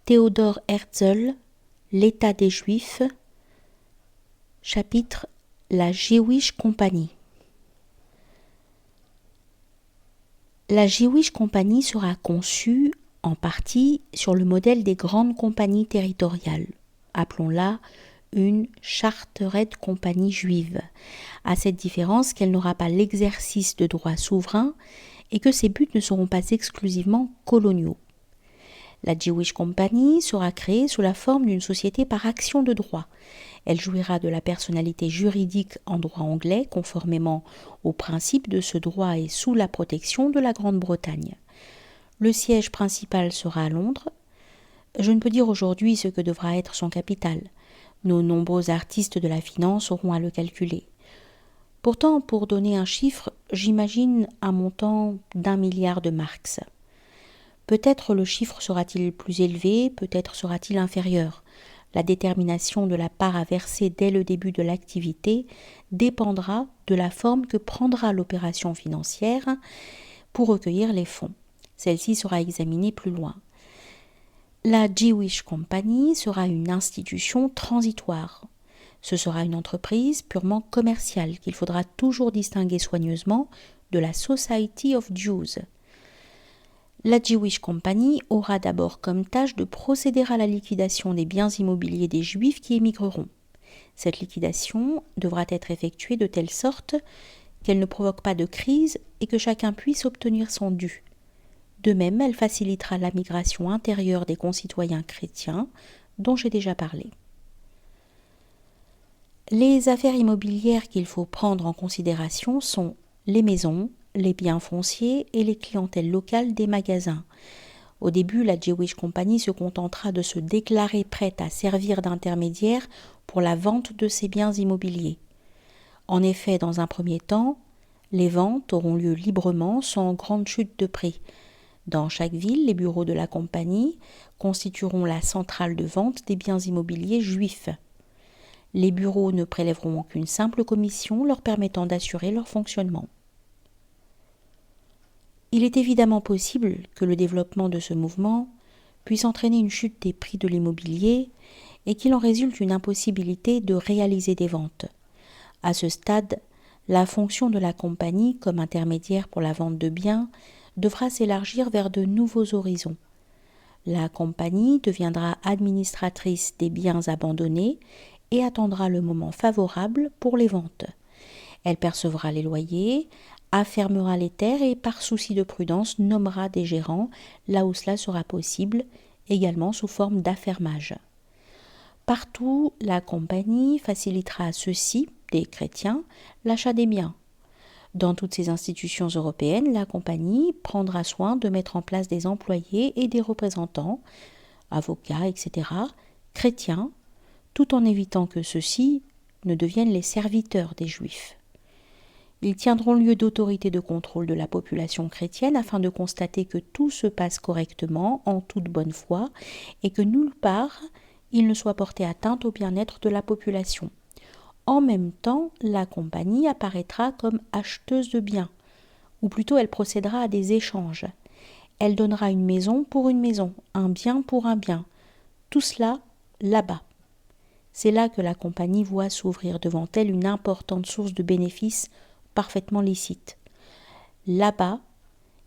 Theodor Herzl, L'État des Juifs, chapitre La Jewish Company. La Jewish Company sera conçue en partie sur le modèle des grandes compagnies territoriales. Appelons-la une Chartered Company juive, à cette différence qu'elle n'aura pas l'exercice de droits souverains et que ses buts ne seront pas exclusivement coloniaux. La Jewish Company sera créée sous la forme d'une société par action de droit. Elle jouira de la personnalité juridique en droit anglais, conformément au principe de ce droit et sous la protection de la Grande-Bretagne. Le siège principal sera à Londres. Je ne peux dire aujourd'hui ce que devra être son capital. Nos nombreux artistes de la finance auront à le calculer. Pourtant, pour donner un chiffre, j'imagine un montant d'1 milliard de marks. Peut-être le chiffre sera-t-il plus élevé, peut-être sera-t-il inférieur. La détermination de la part à verser dès le début de l'activité dépendra de la forme que prendra l'opération financière pour recueillir les fonds. Celle-ci sera examinée plus loin. La Jewish Company sera une institution transitoire. Ce sera une entreprise purement commerciale qu'il faudra toujours distinguer soigneusement de la Society of Jews. La Jewish Company aura d'abord comme tâche de procéder à la liquidation des biens immobiliers des Juifs qui émigreront. Cette liquidation devra être effectuée de telle sorte qu'elle ne provoque pas de crise et que chacun puisse obtenir son dû. De même, elle facilitera la migration intérieure des concitoyens chrétiens dont j'ai déjà parlé. Les affaires immobilières qu'il faut prendre en considération sont les maisons, les biens fonciers et les clientèles locales des magasins. Au début, la Jewish Company se contentera de se déclarer prête à servir d'intermédiaire pour la vente de ses biens immobiliers. En effet, dans un premier temps, les ventes auront lieu librement sans grande chute de prix. Dans chaque ville, les bureaux de la compagnie constitueront la centrale de vente des biens immobiliers juifs. Les bureaux ne prélèveront qu'une simple commission leur permettant d'assurer leur fonctionnement. Il est évidemment possible que le développement de ce mouvement puisse entraîner une chute des prix de l'immobilier et qu'il en résulte une impossibilité de réaliser des ventes. À ce stade, la fonction de la compagnie comme intermédiaire pour la vente de biens devra s'élargir vers de nouveaux horizons. La compagnie deviendra administratrice des biens abandonnés et attendra le moment favorable pour les ventes. Elle percevra les loyers, affermera les terres et, par souci de prudence, nommera des gérants là où cela sera possible, également sous forme d'affermage. Partout, la compagnie facilitera à ceux-ci, des chrétiens, l'achat des biens. Dans toutes ces institutions européennes, la compagnie prendra soin de mettre en place des employés et des représentants, avocats, etc., chrétiens, tout en évitant que ceux-ci ne deviennent les serviteurs des Juifs. Ils tiendront lieu d'autorité de contrôle de la population chrétienne afin de constater que tout se passe correctement, en toute bonne foi, et que nulle part il ne soit porté atteinte au bien-être de la population. En même temps, la compagnie apparaîtra comme acheteuse de biens, ou plutôt elle procédera à des échanges. Elle donnera une maison pour une maison, un bien pour un bien. Tout cela là-bas. C'est là que la compagnie voit s'ouvrir devant elle une importante source de bénéfices parfaitement licite. Là-bas,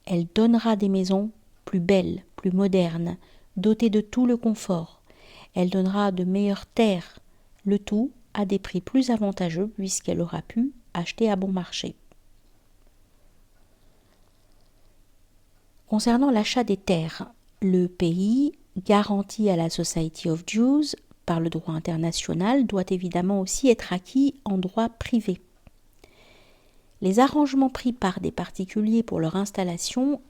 elle donnera des maisons plus belles, plus modernes, dotées de tout le confort. Elle donnera de meilleures terres, le tout à des prix plus avantageux puisqu'elle aura pu acheter à bon marché. Concernant l'achat des terres, le pays, garanti à la Society of Jews par le droit international, doit évidemment aussi être acquis en droit privé. Les arrangements pris par des particuliers pour leur installation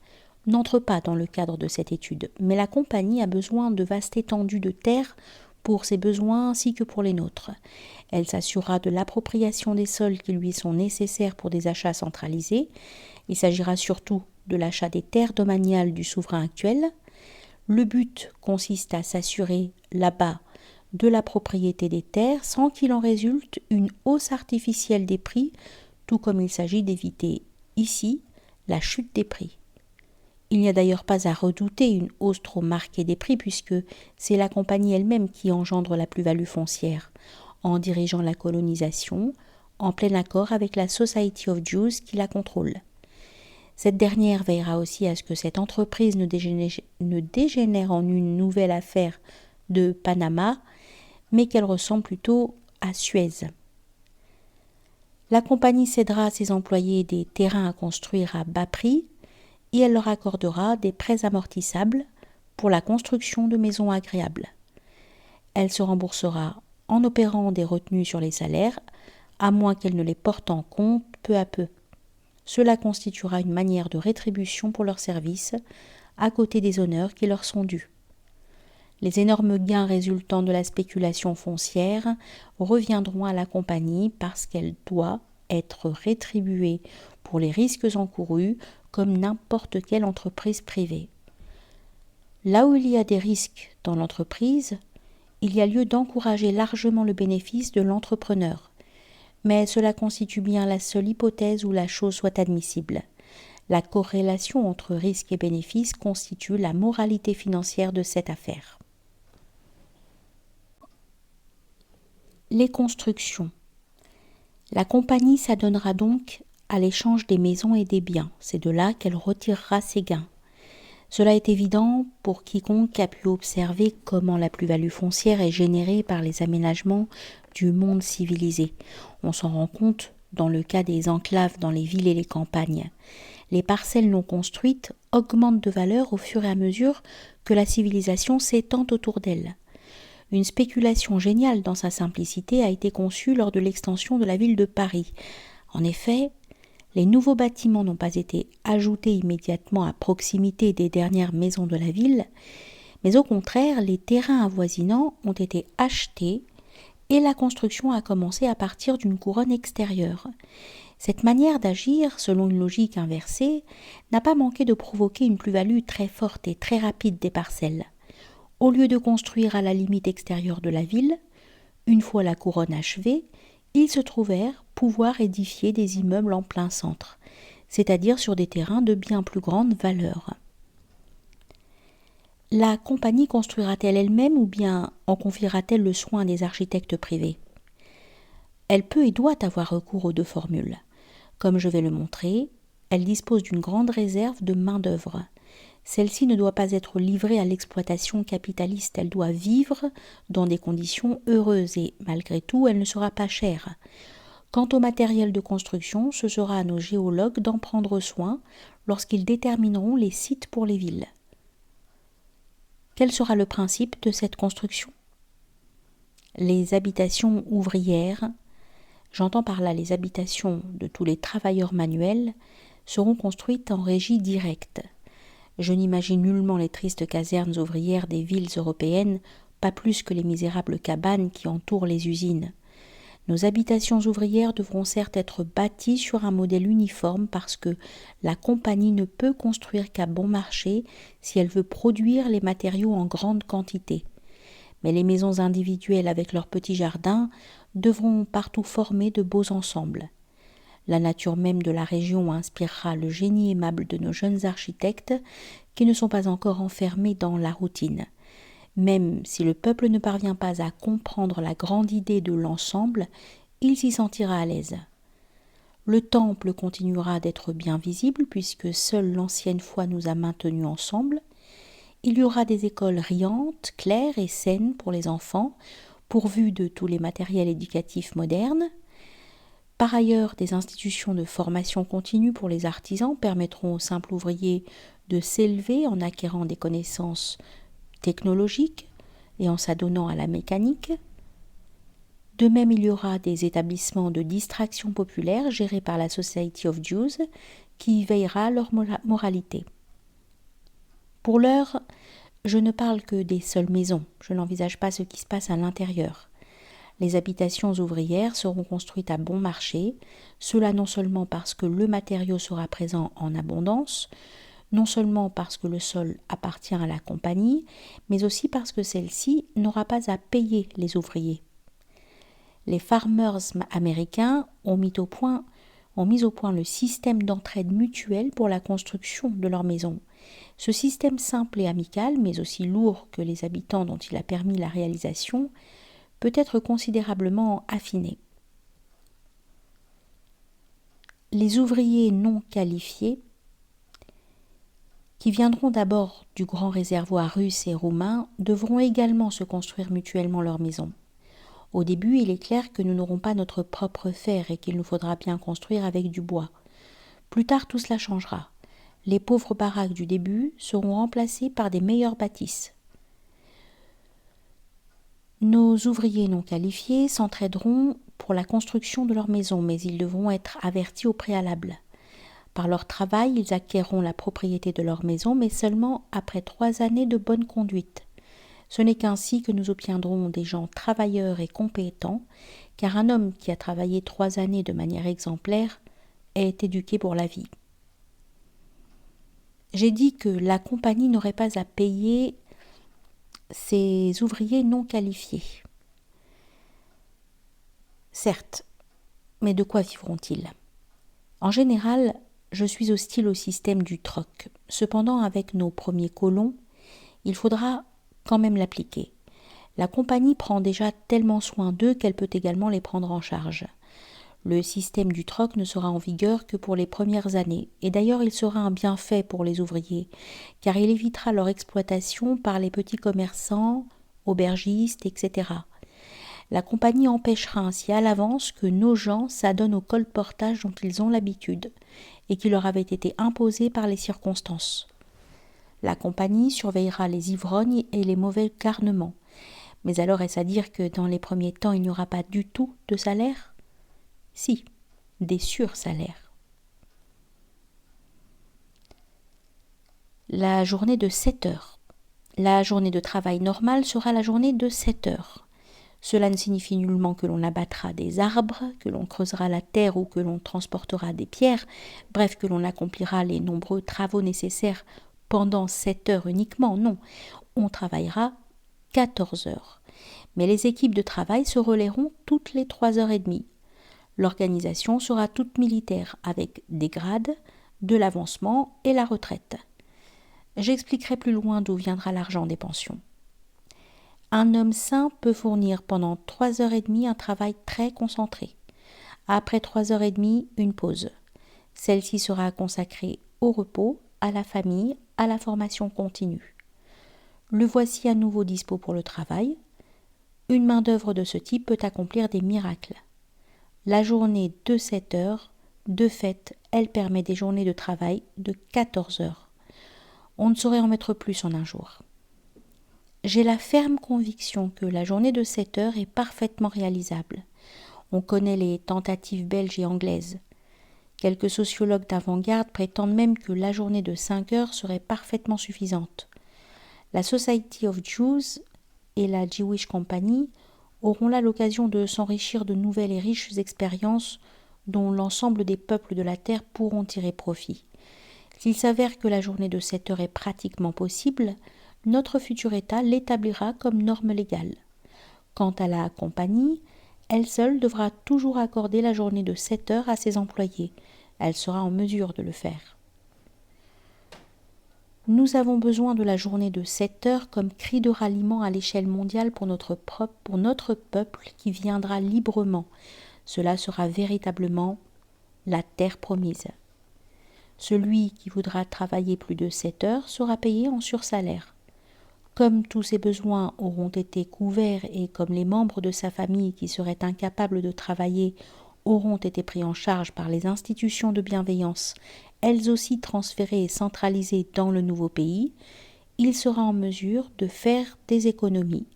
n'entrent pas dans le cadre de cette étude, mais la compagnie a besoin de vastes étendues de terre pour ses besoins ainsi que pour les nôtres. Elle s'assurera de l'appropriation des sols qui lui sont nécessaires pour des achats centralisés. Il s'agira surtout de l'achat des terres domaniales du souverain actuel. Le but consiste à s'assurer là-bas de la propriété des terres sans qu'il en résulte une hausse artificielle des prix, tout comme il s'agit d'éviter ici la chute des prix. Il n'y a d'ailleurs pas à redouter une hausse trop marquée des prix puisque c'est la compagnie elle-même qui engendre la plus-value foncière, en dirigeant la colonisation, en plein accord avec la Society of Jews qui la contrôle. Cette dernière veillera aussi à ce que cette entreprise ne dégénère en une nouvelle affaire de Panama, mais qu'elle ressemble plutôt à Suez. La compagnie cédera à ses employés des terrains à construire à bas prix et elle leur accordera des prêts amortissables pour la construction de maisons agréables. Elle se remboursera en opérant des retenues sur les salaires, à moins qu'elle ne les porte en compte peu à peu. Cela constituera une manière de rétribution pour leurs services, à côté des honneurs qui leur sont dus. Les énormes gains résultant de la spéculation foncière reviendront à la compagnie parce qu'elle doit être rétribuée pour les risques encourus comme n'importe quelle entreprise privée. Là où il y a des risques dans l'entreprise, il y a lieu d'encourager largement le bénéfice de l'entrepreneur. Mais cela constitue bien la seule hypothèse où la chose soit admissible. La corrélation entre risque et bénéfice constitue la moralité financière de cette affaire. Les constructions. La compagnie s'adonnera donc à l'échange des maisons et des biens. C'est de là qu'elle retirera ses gains. Cela est évident pour quiconque a pu observer comment la plus-value foncière est générée par les aménagements du monde civilisé. On s'en rend compte dans le cas des enclaves dans les villes et les campagnes. Les parcelles non construites augmentent de valeur au fur et à mesure que la civilisation s'étend autour d'elles. Une spéculation géniale dans sa simplicité a été conçue lors de l'extension de la ville de Paris. En effet, les nouveaux bâtiments n'ont pas été ajoutés immédiatement à proximité des dernières maisons de la ville, mais au contraire, les terrains avoisinants ont été achetés et la construction a commencé à partir d'une couronne extérieure. Cette manière d'agir, selon une logique inversée, n'a pas manqué de provoquer une plus-value très forte et très rapide des parcelles. Au lieu de construire à la limite extérieure de la ville, une fois la couronne achevée, ils se trouvèrent pouvoir édifier des immeubles en plein centre, c'est-à-dire sur des terrains de bien plus grande valeur. La compagnie construira-t-elle elle-même ou bien en confiera-t-elle le soin des architectes privés ? Elle peut et doit avoir recours aux deux formules. Comme je vais le montrer, elle dispose d'une grande réserve de main-d'œuvre. Celle-ci ne doit pas être livrée à l'exploitation capitaliste, elle doit vivre dans des conditions heureuses et, malgré tout, elle ne sera pas chère. Quant au matériel de construction, ce sera à nos géologues d'en prendre soin lorsqu'ils détermineront les sites pour les villes. Quel sera le principe de cette construction ? Les habitations ouvrières, j'entends par là les habitations de tous les travailleurs manuels, seront construites en régie directe. Je n'imagine nullement les tristes casernes ouvrières des villes européennes, pas plus que les misérables cabanes qui entourent les usines. Nos habitations ouvrières devront certes être bâties sur un modèle uniforme parce que la compagnie ne peut construire qu'à bon marché si elle veut produire les matériaux en grande quantité. Mais les maisons individuelles avec leurs petits jardins devront partout former de beaux ensembles. La nature même de la région inspirera le génie aimable de nos jeunes architectes qui ne sont pas encore enfermés dans la routine. Même si le peuple ne parvient pas à comprendre la grande idée de l'ensemble, il s'y sentira à l'aise. Le temple continuera d'être bien visible puisque seule l'ancienne foi nous a maintenus ensemble. Il y aura des écoles riantes, claires et saines pour les enfants, pourvues de tous les matériels éducatifs modernes. Par ailleurs, des institutions de formation continue pour les artisans permettront aux simples ouvriers de s'élever en acquérant des connaissances technologiques et en s'adonnant à la mécanique. De même, il y aura des établissements de distraction populaire gérés par la Society of Jews qui veillera à leur moralité. Pour l'heure, je ne parle que des seules maisons, je n'envisage pas ce qui se passe à l'intérieur. Les habitations ouvrières seront construites à bon marché, cela non seulement parce que le matériau sera présent en abondance, non seulement parce que le sol appartient à la compagnie, mais aussi parce que celle-ci n'aura pas à payer les ouvriers. Les farmers américains ont mis au point ont mis au point le système d'entraide mutuelle pour la construction de leur maison. Ce système simple et amical, mais aussi lourd que les habitants dont il a permis la réalisation, peut être considérablement affiné. Les ouvriers non qualifiés, qui viendront d'abord du grand réservoir russe et roumain, devront également se construire mutuellement leur maison. Au début, il est clair que nous n'aurons pas notre propre fer et qu'il nous faudra bien construire avec du bois. Plus tard, tout cela changera. Les pauvres baraques du début seront remplacées par des meilleures bâtisses. Nos ouvriers non qualifiés s'entraideront pour la construction de leur maison, mais ils devront être avertis au préalable. Par leur travail, ils acquerront la propriété de leur maison, mais seulement après 3 années de bonne conduite. Ce n'est qu'ainsi que nous obtiendrons des gens travailleurs et compétents, car un homme qui a travaillé 3 années de manière exemplaire est éduqué pour la vie. J'ai dit que la compagnie n'aurait pas à payer ses ouvriers non qualifiés. Certes, mais de quoi vivront-ils ? En général, je suis hostile au système du troc. Cependant, avec nos premiers colons, il faudra quand même l'appliquer. La compagnie prend déjà tellement soin d'eux qu'elle peut également les prendre en charge. Le système du troc ne sera en vigueur que pour les premières années, et d'ailleurs il sera un bienfait pour les ouvriers, car il évitera leur exploitation par les petits commerçants, aubergistes, etc. La compagnie empêchera ainsi à l'avance que nos gens s'adonnent au colportage dont ils ont l'habitude, et qui leur avait été imposé par les circonstances. La compagnie surveillera les ivrognes et les mauvais garnements. Mais alors est-ce à dire que dans les premiers temps il n'y aura pas du tout de salaire ? Si, des sursalaires. La journée de 7 heures. La journée de travail normale sera la journée de 7 heures. Cela ne signifie nullement que l'on abattra des arbres, que l'on creusera la terre ou que l'on transportera des pierres, bref que l'on accomplira les nombreux travaux nécessaires pendant 7 heures uniquement. Non, on travaillera 14 heures. Mais les équipes de travail se relayeront toutes les 3h30. L'organisation sera toute militaire avec des grades, de l'avancement et la retraite. J'expliquerai plus loin d'où viendra l'argent des pensions. Un homme sain peut fournir pendant 3h30 un travail très concentré. Après 3h30, une pause. Celle-ci sera consacrée au repos, à la famille, à la formation continue. Le voici à nouveau dispo pour le travail. Une main-d'œuvre de ce type peut accomplir des miracles. La journée de 7 heures, de fait, elle permet des journées de travail de 14 heures. On ne saurait en mettre plus en un jour. J'ai la ferme conviction que la journée de 7 heures est parfaitement réalisable. On connaît les tentatives belges et anglaises. Quelques sociologues d'avant-garde prétendent même que la journée de 5 heures serait parfaitement suffisante. La Society of Jews et la Jewish Company auront là l'occasion de s'enrichir de nouvelles et riches expériences dont l'ensemble des peuples de la Terre pourront tirer profit. S'il s'avère que la journée de 7 heures est pratiquement possible, notre futur État l'établira comme norme légale. Quant à la compagnie, elle seule devra toujours accorder la journée de 7 heures à ses employés. Elle sera en mesure de le faire. Nous avons besoin de la journée de 7 heures comme cri de ralliement à l'échelle mondiale pour notre peuple qui viendra librement. Cela sera véritablement la terre promise. Celui qui voudra travailler plus de 7 heures sera payé en sursalaire. Comme tous ses besoins auront été couverts et comme les membres de sa famille qui seraient incapables de travailler auront été pris en charge par les institutions de bienveillance, elles aussi transférées et centralisées dans le nouveau pays, il sera en mesure de faire des économies.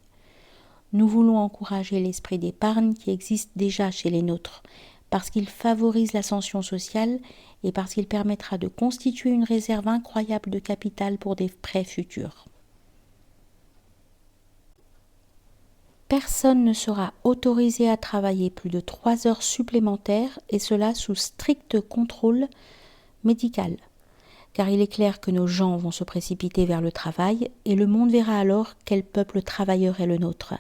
Nous voulons encourager l'esprit d'épargne qui existe déjà chez les nôtres, parce qu'il favorise l'ascension sociale et parce qu'il permettra de constituer une réserve incroyable de capital pour des prêts futurs. Personne ne sera autorisé à travailler plus de 3 heures supplémentaires et cela sous strict contrôle médical. Car il est clair que nos gens vont se précipiter vers le travail et le monde verra alors quel peuple travailleur est le nôtre.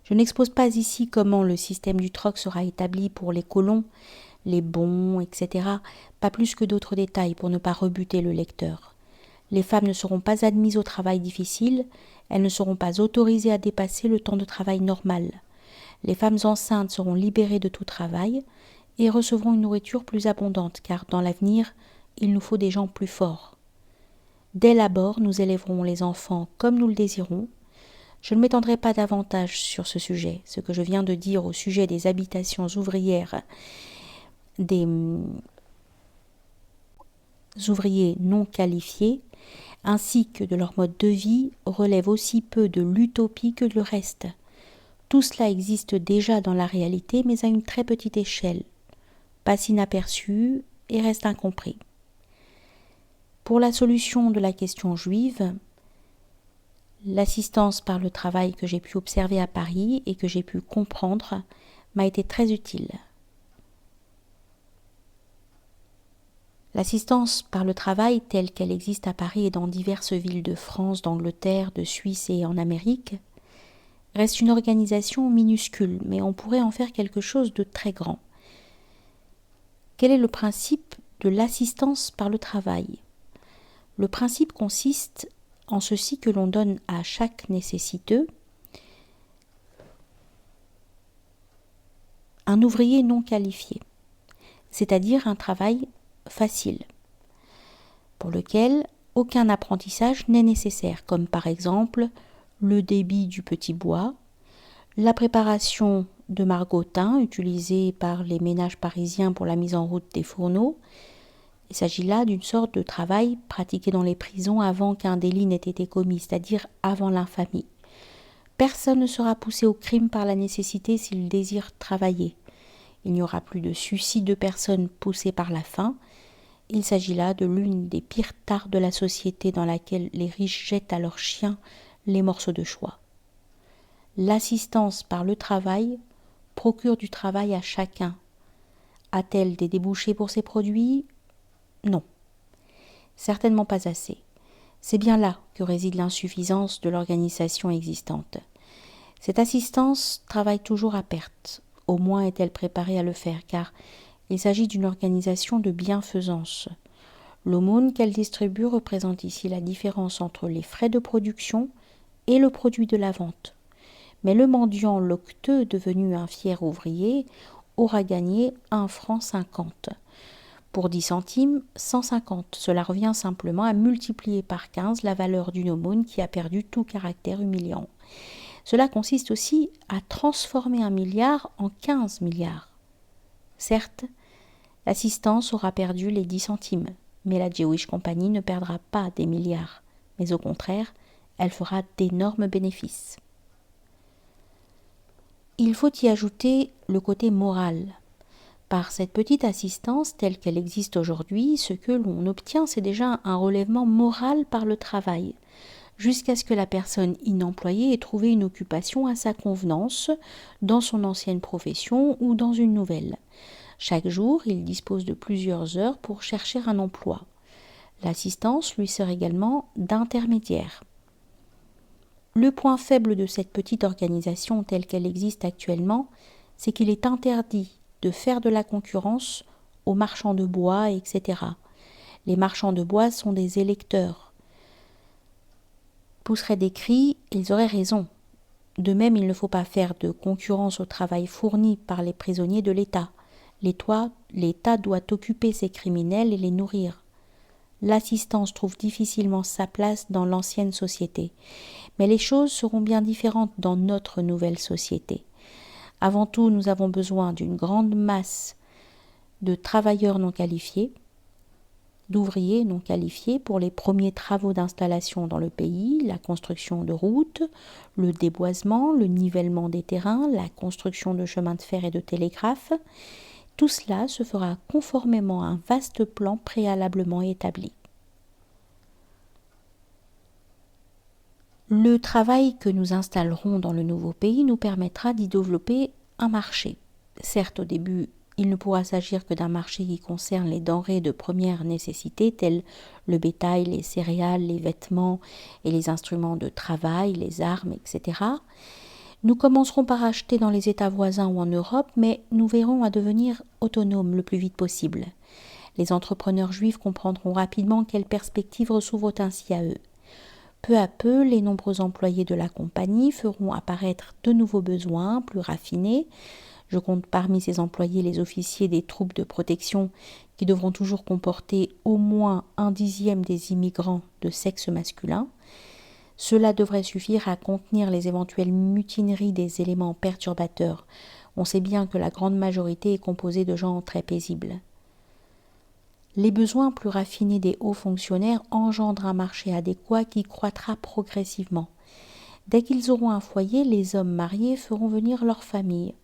Je n'expose pas ici comment le système du troc sera établi pour les colons, les bons, etc. Pas plus que d'autres détails pour ne pas rebuter le lecteur. Les femmes ne seront pas admises au travail difficile, elles ne seront pas autorisées à dépasser le temps de travail normal. Les femmes enceintes seront libérées de tout travail et recevront une nourriture plus abondante, car dans l'avenir, il nous faut des gens plus forts. Dès l'abord, nous élèverons les enfants comme nous le désirons. Je ne m'étendrai pas davantage sur ce sujet. Ce que je viens de dire au sujet des habitations ouvrières, des ouvriers non qualifiés, ainsi que de leur mode de vie, relève aussi peu de l'utopie que le reste. Tout cela existe déjà dans la réalité, mais à une très petite échelle, passe inaperçu et reste incompris. Pour la solution de la question juive, l'assistance par le travail que j'ai pu observer à Paris et que j'ai pu comprendre m'a été très utile. L'assistance par le travail telle qu'elle existe à Paris et dans diverses villes de France, d'Angleterre, de Suisse et en Amérique reste une organisation minuscule, mais on pourrait en faire quelque chose de très grand. Quel est le principe de l'assistance par le travail ? Le principe consiste en ceci que l'on donne à chaque nécessiteux un ouvrier non qualifié, c'est-à-dire un travail facile, pour lequel aucun apprentissage n'est nécessaire, comme par exemple le débit du petit bois, la préparation de margottins utilisés par les ménages parisiens pour la mise en route des fourneaux. Il s'agit là d'une sorte de travail pratiqué dans les prisons avant qu'un délit n'ait été commis, c'est-à-dire avant l'infamie. Personne ne sera poussé au crime par la nécessité s'il désire travailler. Il n'y aura plus de suicide de personnes poussées par la faim. Il s'agit là de l'une des pires tares de la société dans laquelle les riches jettent à leurs chiens les morceaux de choix. L'assistance par le travail procure du travail à chacun. A-t-elle des débouchés pour ses produits ? Non, certainement pas assez. C'est bien là que réside l'insuffisance de l'organisation existante. Cette assistance travaille toujours à perte. Au moins est-elle préparée à le faire, car il s'agit d'une organisation de bienfaisance. L'aumône qu'elle distribue représente ici la différence entre les frais de production et le produit de la vente. Mais le mendiant loqueteux, devenu un fier ouvrier, aura gagné 1,50 franc. Pour 10 centimes, 150. Cela revient simplement à multiplier par 15 la valeur d'une aumône qui a perdu tout caractère humiliant. Cela consiste aussi à transformer 1 milliard en 15 milliards. Certes, l'assistance aura perdu les 10 centimes, mais la Jewish Company ne perdra pas des milliards, mais au contraire, elle fera d'énormes bénéfices. Il faut y ajouter le côté moral. Par cette petite assistance telle qu'elle existe aujourd'hui, ce que l'on obtient, c'est déjà un relèvement moral par le travail, jusqu'à ce que la personne inemployée ait trouvé une occupation à sa convenance dans son ancienne profession ou dans une nouvelle. Chaque jour, il dispose de plusieurs heures pour chercher un emploi. L'assistance lui sert également d'intermédiaire. Le point faible de cette petite organisation telle qu'elle existe actuellement, c'est qu'il est interdit de faire de la concurrence aux marchands de bois, etc. Les marchands de bois sont des électeurs. Pousseraient des cris, ils auraient raison. De même, il ne faut pas faire de concurrence au travail fourni par les prisonniers de l'État. L'État doit occuper ces criminels et les nourrir. L'assistance trouve difficilement sa place dans l'ancienne société. Mais les choses seront bien différentes dans notre nouvelle société. Avant tout, nous avons besoin d'une grande masse de travailleurs non qualifiés, d'ouvriers non qualifiés pour les premiers travaux d'installation dans le pays, la construction de routes, le déboisement, le nivellement des terrains, la construction de chemins de fer et de télégraphes. Tout cela se fera conformément à un vaste plan préalablement établi. Le travail que nous installerons dans le nouveau pays nous permettra d'y développer un marché. Certes, au début, il ne pourra s'agir que d'un marché qui concerne les denrées de première nécessité, tels le bétail, les céréales, les vêtements et les instruments de travail, les armes, etc. Nous commencerons par acheter dans les États voisins ou en Europe, mais nous verrons à devenir autonomes le plus vite possible. Les entrepreneurs juifs comprendront rapidement quelles perspectives s'ouvrent ainsi à eux. Peu à peu, les nombreux employés de la compagnie feront apparaître de nouveaux besoins plus raffinés. Je compte parmi ces employés les officiers des troupes de protection qui devront toujours comporter au moins 1/10 des immigrants de sexe masculin. Cela devrait suffire à contenir les éventuelles mutineries des éléments perturbateurs. On sait bien que la grande majorité est composée de gens très paisibles. Les besoins plus raffinés des hauts fonctionnaires engendrent un marché adéquat qui croîtra progressivement. Dès qu'ils auront un foyer, les hommes mariés feront venir leurs familles.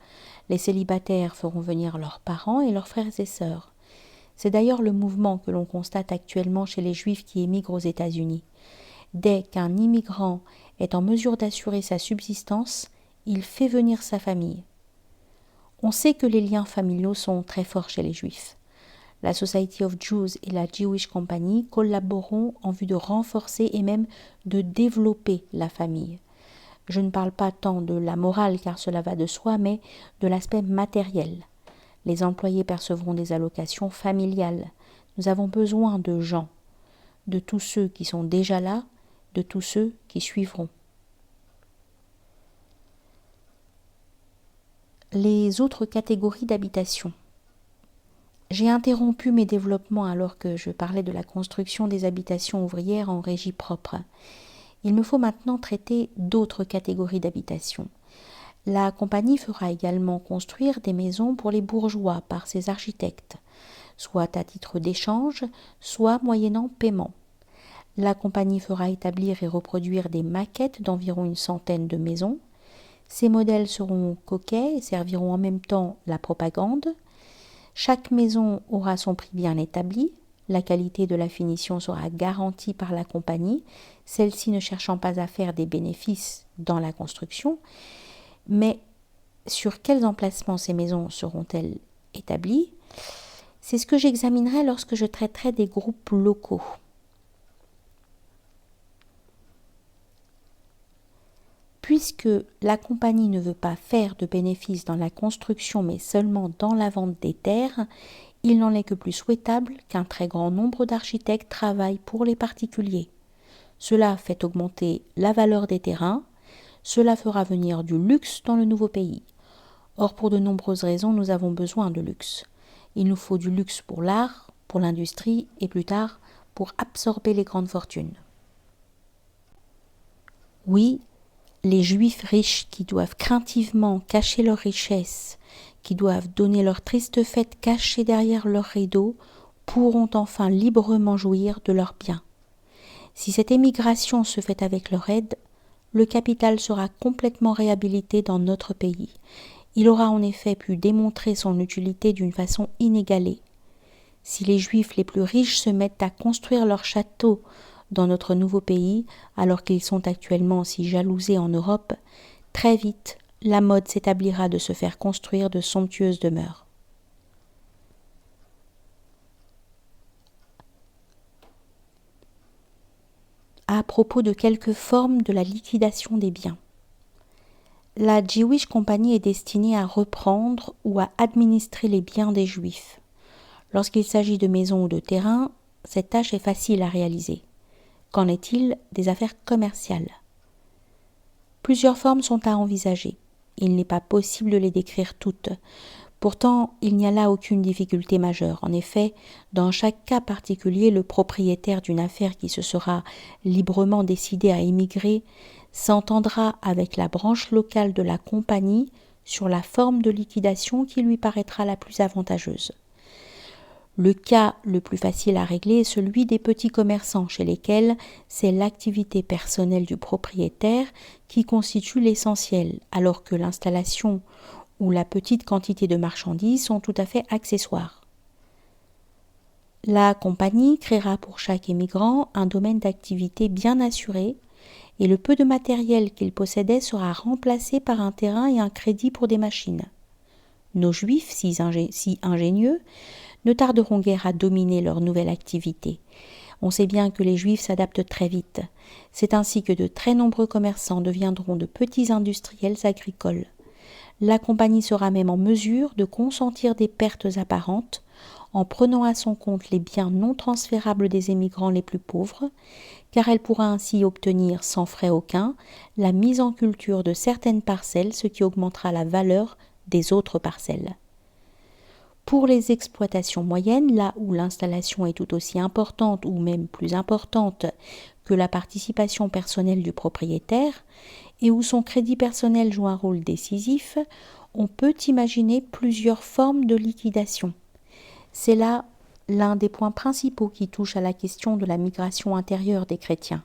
Les célibataires feront venir leurs parents et leurs frères et sœurs. C'est d'ailleurs le mouvement que l'on constate actuellement chez les Juifs qui émigrent aux États-Unis. Dès qu'un immigrant est en mesure d'assurer sa subsistance, il fait venir sa famille. On sait que les liens familiaux sont très forts chez les Juifs. La Society of Jews et la Jewish Company collaboreront en vue de renforcer et même de développer la famille. Je ne parle pas tant de la morale car cela va de soi, mais de l'aspect matériel. Les employés percevront des allocations familiales. Nous avons besoin de gens, de tous ceux qui sont déjà là, de tous ceux qui suivront. Les autres catégories d'habitation. J'ai interrompu mes développements alors que je parlais de la construction des habitations ouvrières en régie propre. Il me faut maintenant traiter d'autres catégories d'habitation. La compagnie fera également construire des maisons pour les bourgeois par ses architectes, soit à titre d'échange, soit moyennant paiement. La compagnie fera établir et reproduire des maquettes d'environ 100 de maisons. Ces modèles seront coquets et serviront en même temps la propagande. Chaque maison aura son prix bien établi. La qualité de la finition sera garantie par la compagnie, celle-ci ne cherchant pas à faire des bénéfices dans la construction. Mais sur quels emplacements ces maisons seront-elles établies? C'est ce que j'examinerai lorsque je traiterai des groupes locaux. Puisque la compagnie ne veut pas faire de bénéfices dans la construction mais seulement dans la vente des terres, il n'en est que plus souhaitable qu'un très grand nombre d'architectes travaillent pour les particuliers. Cela fait augmenter la valeur des terrains, cela fera venir du luxe dans le nouveau pays. Or, pour de nombreuses raisons, nous avons besoin de luxe. Il nous faut du luxe pour l'art, pour l'industrie et plus tard pour absorber les grandes fortunes. Oui, les Juifs riches qui doivent craintivement cacher leurs richesses, qui doivent donner leur triste fête cachée derrière leurs rideaux, pourront enfin librement jouir de leurs biens. Si cette émigration se fait avec leur aide, le capital sera complètement réhabilité dans notre pays. Il aura en effet pu démontrer son utilité d'une façon inégalée. Si les Juifs les plus riches se mettent à construire leurs châteaux dans notre nouveau pays, alors qu'ils sont actuellement si jalousés en Europe, très vite, la mode s'établira de se faire construire de somptueuses demeures. À propos de quelques formes de la liquidation des biens. La Jewish Company est destinée à reprendre ou à administrer les biens des Juifs. Lorsqu'il s'agit de maisons ou de terrains, cette tâche est facile à réaliser. Qu'en est-il des affaires commerciales? Plusieurs formes sont à envisager. Il n'est pas possible de les décrire toutes. Pourtant, il n'y a là aucune difficulté majeure. En effet, dans chaque cas particulier, le propriétaire d'une affaire qui se sera librement décidé à émigrer s'entendra avec la branche locale de la compagnie sur la forme de liquidation qui lui paraîtra la plus avantageuse. Le cas le plus facile à régler est celui des petits commerçants chez lesquels c'est l'activité personnelle du propriétaire qui constitue l'essentiel, alors que l'installation ou la petite quantité de marchandises sont tout à fait accessoires. La compagnie créera pour chaque émigrant un domaine d'activité bien assuré et le peu de matériel qu'il possédait sera remplacé par un terrain et un crédit pour des machines. Nos Juifs, si ingénieux, ne tarderont guère à dominer leur nouvelle activité. On sait bien que les Juifs s'adaptent très vite. C'est ainsi que de très nombreux commerçants deviendront de petits industriels agricoles. La compagnie sera même en mesure de consentir des pertes apparentes en prenant à son compte les biens non transférables des émigrants les plus pauvres, car elle pourra ainsi obtenir sans frais aucun la mise en culture de certaines parcelles, ce qui augmentera la valeur des autres parcelles. Pour les exploitations moyennes, là où l'installation est tout aussi importante ou même plus importante que la participation personnelle du propriétaire et où son crédit personnel joue un rôle décisif, on peut imaginer plusieurs formes de liquidation. C'est là l'un des points principaux qui touche à la question de la migration intérieure des chrétiens.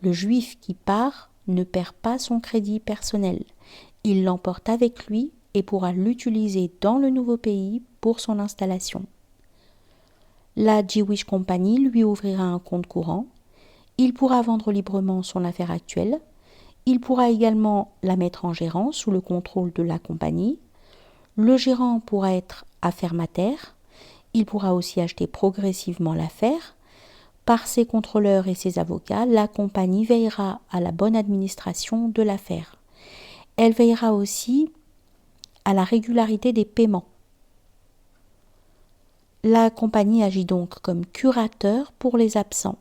Le juif qui part ne perd pas son crédit personnel. Il l'emporte avec lui et pourra l'utiliser dans le nouveau pays pour son installation. La Jewish Company lui ouvrira un compte courant. Il pourra vendre librement son affaire actuelle. Il pourra également la mettre en gérance sous le contrôle de la compagnie. Le gérant pourra être affairmataire. Il pourra aussi acheter progressivement l'affaire. Par ses contrôleurs et ses avocats, la compagnie veillera à la bonne administration de l'affaire. Elle veillera aussi à la régularité des paiements. La compagnie agit donc comme curateur pour les absents.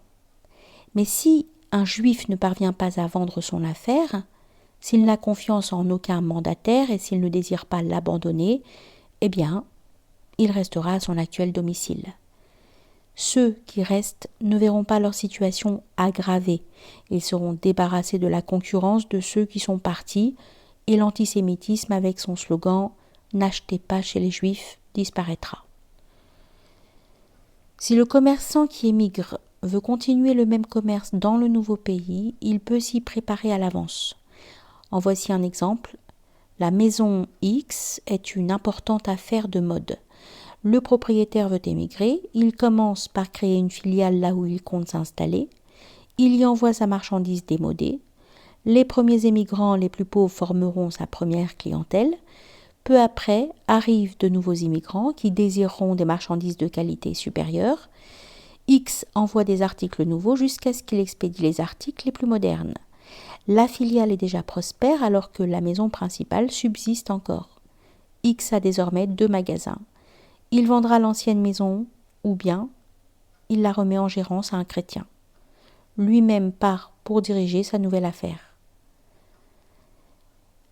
Mais si un juif ne parvient pas à vendre son affaire, s'il n'a confiance en aucun mandataire et s'il ne désire pas l'abandonner, eh bien, il restera à son actuel domicile. Ceux qui restent ne verront pas leur situation aggravée. Ils seront débarrassés de la concurrence de ceux qui sont partis et l'antisémitisme avec son slogan « N'achetez pas chez les Juifs » disparaîtra. Si le commerçant qui émigre veut continuer le même commerce dans le nouveau pays, il peut s'y préparer à l'avance. En voici un exemple. La maison X est une importante affaire de mode. Le propriétaire veut émigrer, il commence par créer une filiale là où il compte s'installer, il y envoie sa marchandise démodée, les premiers émigrants les plus pauvres formeront sa première clientèle, peu après arrivent de nouveaux immigrants qui désireront des marchandises de qualité supérieure, X envoie des articles nouveaux jusqu'à ce qu'il expédie les articles les plus modernes. La filiale est déjà prospère alors que la maison principale subsiste encore. X a désormais 2 magasins. Il vendra l'ancienne maison ou bien il la remet en gérance à un chrétien. Lui-même part pour diriger sa nouvelle affaire.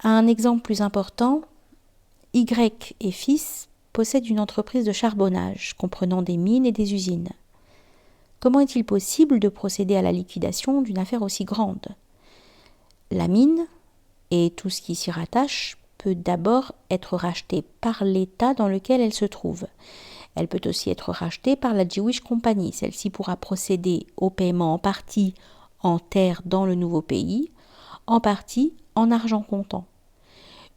Un exemple plus important, Y et fils possèdent une entreprise de charbonnage comprenant des mines et des usines. Comment est-il possible de procéder à la liquidation d'une affaire aussi grande ? La mine et tout ce qui s'y rattache peut d'abord être rachetée par l'État dans lequel elle se trouve. Elle peut aussi être rachetée par la Jewish Company. Celle-ci pourra procéder au paiement en partie en terres dans le nouveau pays, en partie en argent comptant.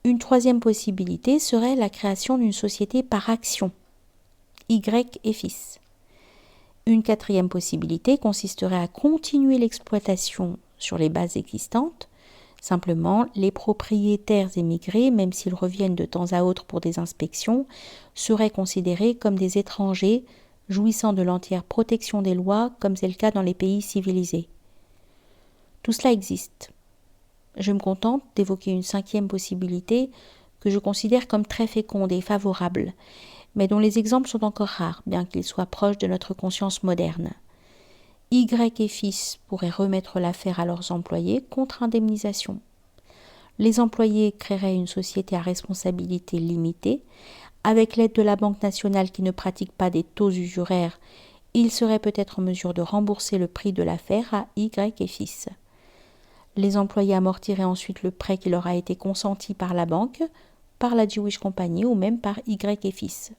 Une troisième possibilité serait la création d'une société par action, Y et fils. Une quatrième possibilité consisterait à continuer l'exploitation sur les bases existantes. Simplement, les propriétaires émigrés, même s'ils reviennent de temps à autre pour des inspections, seraient considérés comme des étrangers jouissant de l'entière protection des lois, comme c'est le cas dans les pays civilisés. Tout cela existe. Je me contente d'évoquer une cinquième possibilité que je considère comme très féconde et favorable, mais dont les exemples sont encore rares, bien qu'ils soient proches de notre conscience moderne. Y et fils pourraient remettre l'affaire à leurs employés contre indemnisation. Les employés créeraient une société à responsabilité limitée. Avec l'aide de la Banque nationale qui ne pratique pas des taux usuraires, ils seraient peut-être en mesure de rembourser le prix de l'affaire à Y et fils. Les employés amortiraient ensuite le prêt qui leur a été consenti par la banque, par la Jewish Company ou même par Y et fils.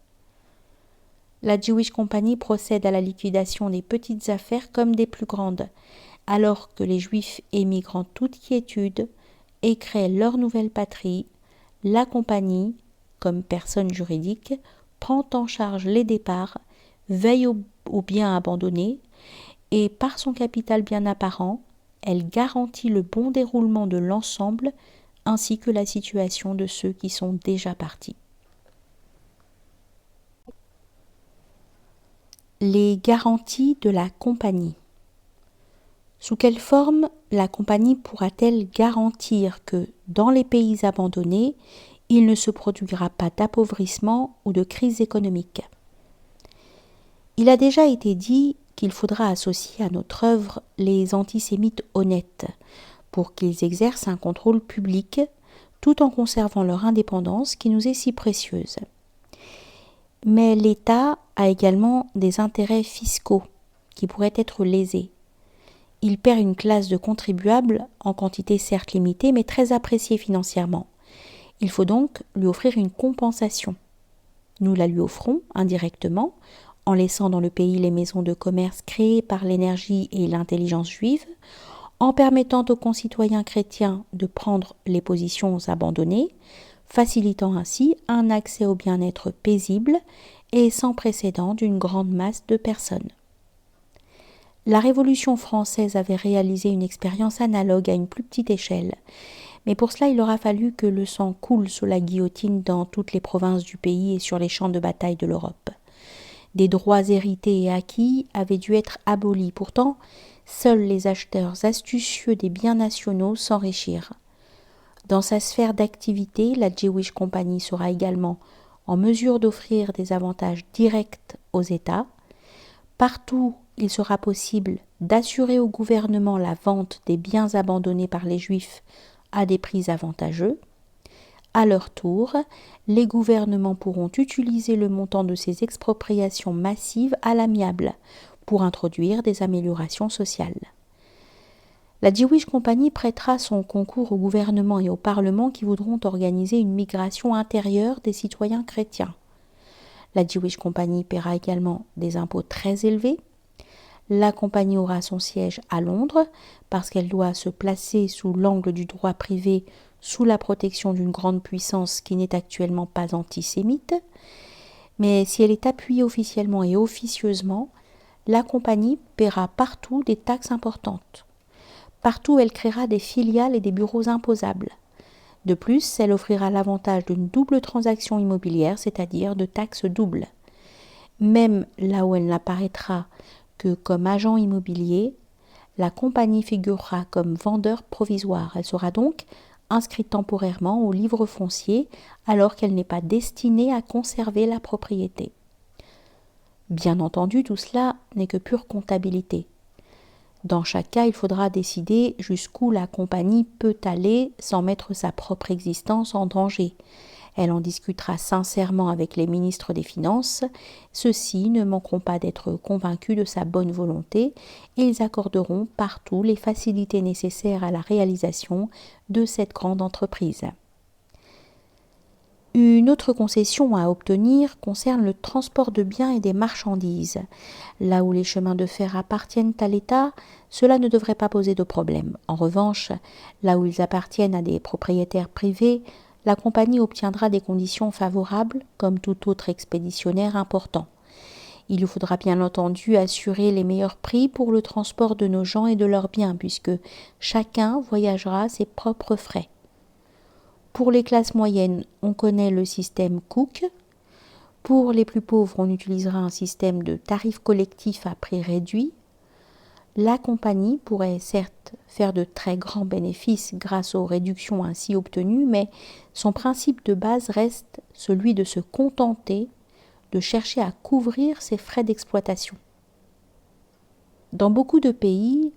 La Jewish Company procède à la liquidation des petites affaires comme des plus grandes, alors que les Juifs émigrent en toute quiétude et créent leur nouvelle patrie. La compagnie, comme personne juridique, prend en charge les départs, veille aux biens abandonnés et, par son capital bien apparent, elle garantit le bon déroulement de l'ensemble ainsi que la situation de ceux qui sont déjà partis. Les garanties de la compagnie. Sous quelle forme la compagnie pourra-t-elle garantir que, dans les pays abandonnés, il ne se produira pas d'appauvrissement ou de crise économique ? Il a déjà été dit qu'il faudra associer à notre œuvre les antisémites honnêtes pour qu'ils exercent un contrôle public tout en conservant leur indépendance qui nous est si précieuse. Mais l'État a également des intérêts fiscaux qui pourraient être lésés. Il perd une classe de contribuables en quantité certes limitée mais très appréciée financièrement. Il faut donc lui offrir une compensation. Nous la lui offrons indirectement en laissant dans le pays les maisons de commerce créées par l'énergie et l'intelligence juive, en permettant aux concitoyens chrétiens de prendre les positions abandonnées, facilitant ainsi un accès au bien-être paisible et sans précédent d'une grande masse de personnes. La Révolution française avait réalisé une expérience analogue à une plus petite échelle, mais pour cela il aura fallu que le sang coule sous la guillotine dans toutes les provinces du pays et sur les champs de bataille de l'Europe. Des droits hérités et acquis avaient dû être abolis. Pourtant, seuls les acheteurs astucieux des biens nationaux s'enrichirent. Dans sa sphère d'activité, la Jewish Company sera également en mesure d'offrir des avantages directs aux États. Partout, il sera possible d'assurer au gouvernement la vente des biens abandonnés par les Juifs à des prix avantageux. À leur tour, les gouvernements pourront utiliser le montant de ces expropriations massives à l'amiable pour introduire des améliorations sociales. La Jewish Company prêtera son concours au gouvernement et au Parlement qui voudront organiser une migration intérieure des citoyens chrétiens. La Jewish Company paiera également des impôts très élevés. La compagnie aura son siège à Londres parce qu'elle doit se placer sous l'angle du droit privé sous la protection d'une grande puissance qui n'est actuellement pas antisémite. Mais si elle est appuyée officiellement et officieusement, la compagnie paiera partout des taxes importantes. Partout, elle créera des filiales et des bureaux imposables. De plus, elle offrira l'avantage d'une double transaction immobilière, c'est-à-dire de taxes doubles. Même là où elle n'apparaîtra que comme agent immobilier, la compagnie figurera comme vendeur provisoire. Elle sera donc inscrite temporairement au livre foncier alors qu'elle n'est pas destinée à conserver la propriété. Bien entendu, tout cela n'est que pure comptabilité. Dans chaque cas, il faudra décider jusqu'où la compagnie peut aller sans mettre sa propre existence en danger. Elle en discutera sincèrement avec les ministres des Finances. Ceux-ci ne manqueront pas d'être convaincus de sa bonne volonté et ils accorderont partout les facilités nécessaires à la réalisation de cette grande entreprise. Une autre concession à obtenir concerne le transport de biens et des marchandises. Là où les chemins de fer appartiennent à l'État, cela ne devrait pas poser de problème. En revanche, là où ils appartiennent à des propriétaires privés, la compagnie obtiendra des conditions favorables comme tout autre expéditionnaire important. Il lui faudra bien entendu assurer les meilleurs prix pour le transport de nos gens et de leurs biens puisque chacun voyagera à ses propres frais. Pour les classes moyennes, on connaît le système Cook. Pour les plus pauvres, on utilisera un système de tarifs collectifs à prix réduit. La compagnie pourrait certes faire de très grands bénéfices grâce aux réductions ainsi obtenues, mais son principe de base reste celui de se contenter de chercher à couvrir ses frais d'exploitation. Dans beaucoup de pays,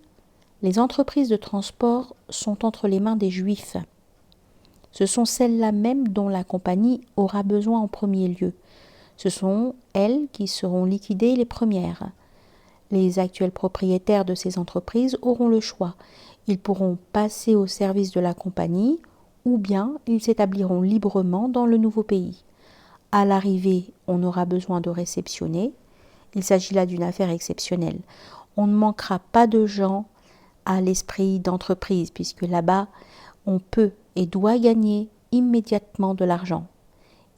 les entreprises de transport sont entre les mains des Juifs. Ce sont celles-là même dont la compagnie aura besoin en premier lieu. Ce sont elles qui seront liquidées les premières. Les actuels propriétaires de ces entreprises auront le choix. Ils pourront passer au service de la compagnie ou bien ils s'établiront librement dans le nouveau pays. À l'arrivée, on aura besoin de réceptionner. Il s'agit là d'une affaire exceptionnelle. On ne manquera pas de gens à l'esprit d'entreprise puisque là-bas, on peut et doit gagner immédiatement de l'argent.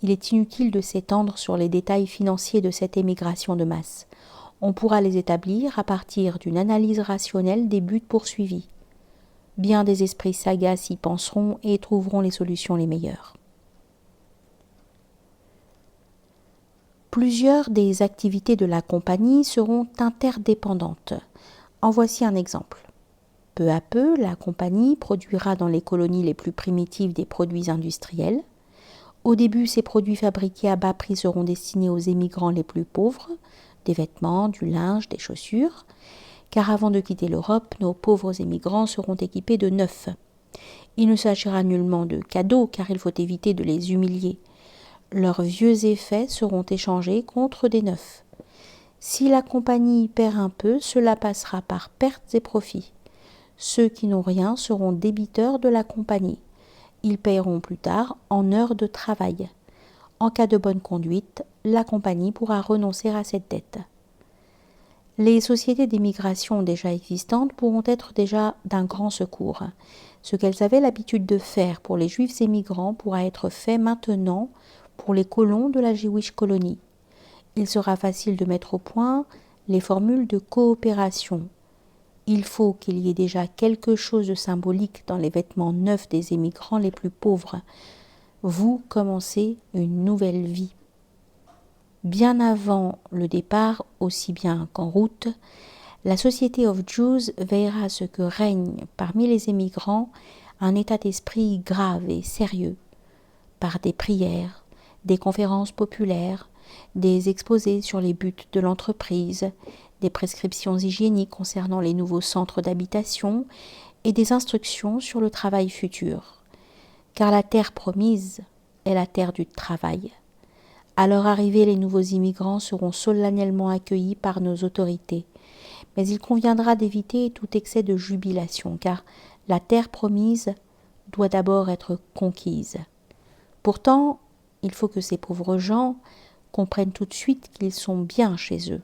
Il est inutile de s'étendre sur les détails financiers de cette émigration de masse. On pourra les établir à partir d'une analyse rationnelle des buts poursuivis. Bien des esprits sagaces y penseront et trouveront les solutions les meilleures. Plusieurs des activités de la compagnie seront interdépendantes. En voici un exemple. Peu à peu, la compagnie produira dans les colonies les plus primitives des produits industriels. Au début, ces produits fabriqués à bas prix seront destinés aux émigrants les plus pauvres, des vêtements, du linge, des chaussures, car avant de quitter l'Europe, nos pauvres émigrants seront équipés de neuf. Il ne s'agira nullement de cadeaux, car il faut éviter de les humilier. Leurs vieux effets seront échangés contre des neufs. Si la compagnie perd un peu, cela passera par pertes et profits. Ceux qui n'ont rien seront débiteurs de la compagnie. Ils paieront plus tard en heures de travail. En cas de bonne conduite, la compagnie pourra renoncer à cette dette. Les sociétés d'émigration déjà existantes pourront être déjà d'un grand secours. Ce qu'elles avaient l'habitude de faire pour les juifs émigrants pourra être fait maintenant pour les colons de la Jewish Colony. Il sera facile de mettre au point les formules de coopération. Il faut qu'il y ait déjà quelque chose de symbolique dans les vêtements neufs des émigrants les plus pauvres. Vous commencez une nouvelle vie. Bien avant le départ, aussi bien qu'en route, la Society of Jews veillera à ce que règne parmi les émigrants un état d'esprit grave et sérieux, par des prières, des conférences populaires, des exposés sur les buts de l'entreprise, des prescriptions hygiéniques concernant les nouveaux centres d'habitation et des instructions sur le travail futur. Car la terre promise est la terre du travail. À leur arrivée, les nouveaux immigrants seront solennellement accueillis par nos autorités. Mais il conviendra d'éviter tout excès de jubilation, car la terre promise doit d'abord être conquise. Pourtant, il faut que ces pauvres gens comprennent tout de suite qu'ils sont bien chez eux.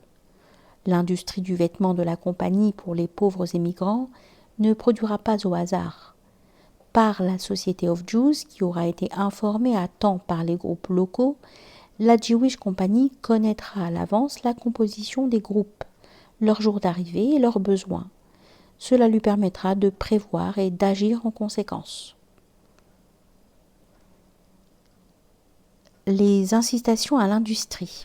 L'industrie du vêtement de la compagnie pour les pauvres émigrants ne produira pas au hasard. Par la Society of Jews, qui aura été informée à temps par les groupes locaux, la Jewish Company connaîtra à l'avance la composition des groupes, leur jour d'arrivée et leurs besoins. Cela lui permettra de prévoir et d'agir en conséquence. Les incitations à l'industrie.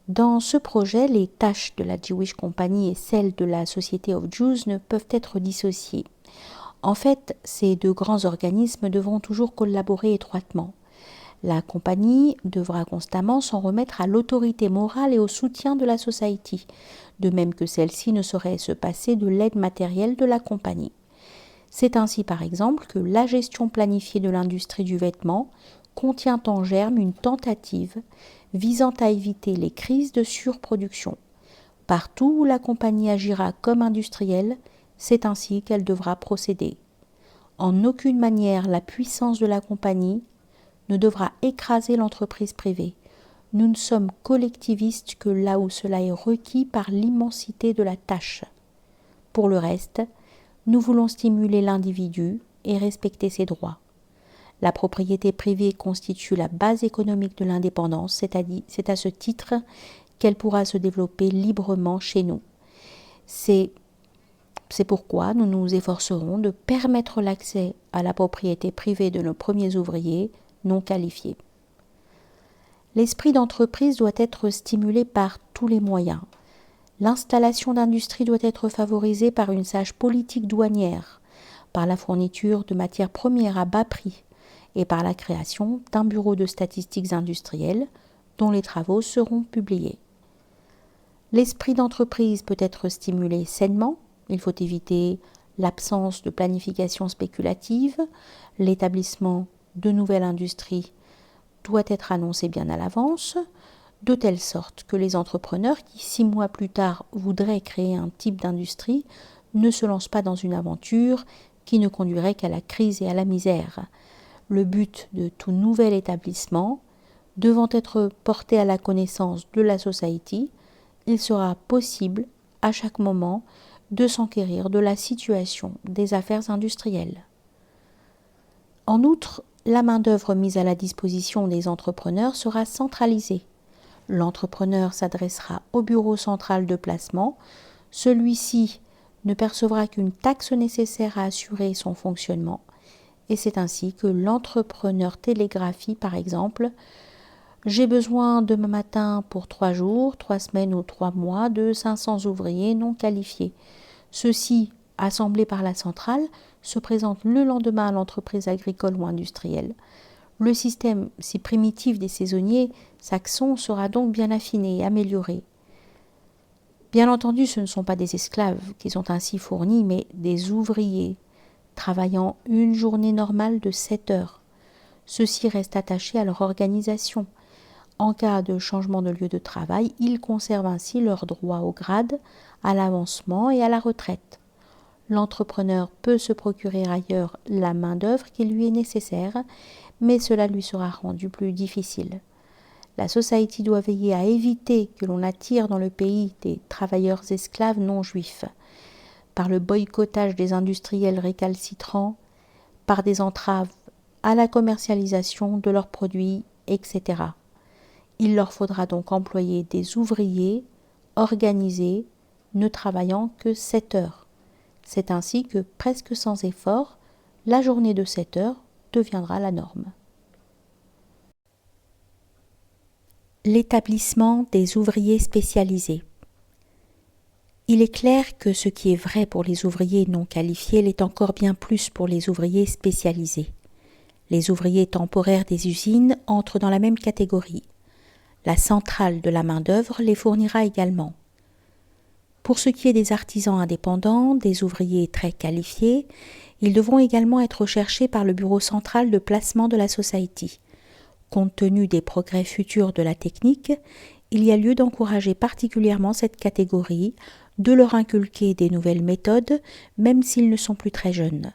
Dans ce projet, les tâches de la Jewish Company et celles de la Society of Jews ne peuvent être dissociées. En fait, ces deux grands organismes devront toujours collaborer étroitement. La compagnie devra constamment s'en remettre à l'autorité morale et au soutien de la Society, de même que celle-ci ne saurait se passer de l'aide matérielle de la compagnie. C'est ainsi par exemple que la gestion planifiée de l'industrie du vêtement contient en germe une tentative visant à éviter les crises de surproduction. Partout où la compagnie agira comme industrielle, c'est ainsi qu'elle devra procéder. En aucune manière la puissance de la compagnie ne devra écraser l'entreprise privée. Nous ne sommes collectivistes que là où cela est requis par l'immensité de la tâche. Pour le reste, nous voulons stimuler l'individu et respecter ses droits. La propriété privée constitue la base économique de l'indépendance, c'est à ce titre qu'elle pourra se développer librement chez nous. C'est pourquoi nous nous efforcerons de permettre l'accès à la propriété privée de nos premiers ouvriers non qualifiés. L'esprit d'entreprise doit être stimulé par tous les moyens. L'installation d'industrie doit être favorisée par une sage politique douanière, par la fourniture de matières premières à bas prix, et par la création d'un bureau de statistiques industrielles dont les travaux seront publiés. L'esprit d'entreprise peut être stimulé sainement, il faut éviter l'absence de planification spéculative, l'établissement de nouvelles industries doit être annoncé bien à l'avance, de telle sorte que les entrepreneurs qui 6 mois plus tard voudraient créer un type d'industrie ne se lancent pas dans une aventure qui ne conduirait qu'à la crise et à la misère. Le but de tout nouvel établissement devant être porté à la connaissance de la Society, il sera possible à chaque moment de s'enquérir de la situation des affaires industrielles. En outre, la main-d'œuvre mise à la disposition des entrepreneurs sera centralisée. L'entrepreneur s'adressera au bureau central de placement. Celui-ci ne percevra qu'une taxe nécessaire à assurer son fonctionnement. Et c'est ainsi que l'entrepreneur télégraphie, par exemple, J'ai besoin demain matin pour 3 jours, 3 semaines ou 3 mois de 500 ouvriers non qualifiés. Ceux-ci, assemblés par la centrale, se présentent le lendemain à l'entreprise agricole ou industrielle. Le système si primitif des saisonniers saxons sera donc bien affiné et amélioré. Bien entendu, ce ne sont pas des esclaves qui sont ainsi fournis, mais des ouvriers, travaillant une journée normale de 7 heures. Ceux-ci restent attachés à leur organisation. En cas de changement de lieu de travail, ils conservent ainsi leur droit au grade, à l'avancement et à la retraite. L'entrepreneur peut se procurer ailleurs la main-d'œuvre qui lui est nécessaire, mais cela lui sera rendu plus difficile. La Society doit veiller à éviter que l'on attire dans le pays des travailleurs esclaves non juifs, par le boycottage des industriels récalcitrants, par des entraves à la commercialisation de leurs produits, etc. Il leur faudra donc employer des ouvriers organisés, ne travaillant que 7 heures. C'est ainsi que, presque sans effort, la journée de 7 heures deviendra la norme. L'établissement des ouvriers spécialisés. Il est clair que ce qui est vrai pour les ouvriers non qualifiés l'est encore bien plus pour les ouvriers spécialisés. Les ouvriers temporaires des usines entrent dans la même catégorie. La centrale de la main-d'œuvre les fournira également. Pour ce qui est des artisans indépendants, des ouvriers très qualifiés, ils devront également être recherchés par le bureau central de placement de la Society. Compte tenu des progrès futurs de la technique, il y a lieu d'encourager particulièrement cette catégorie, de leur inculquer des nouvelles méthodes, même s'ils ne sont plus très jeunes.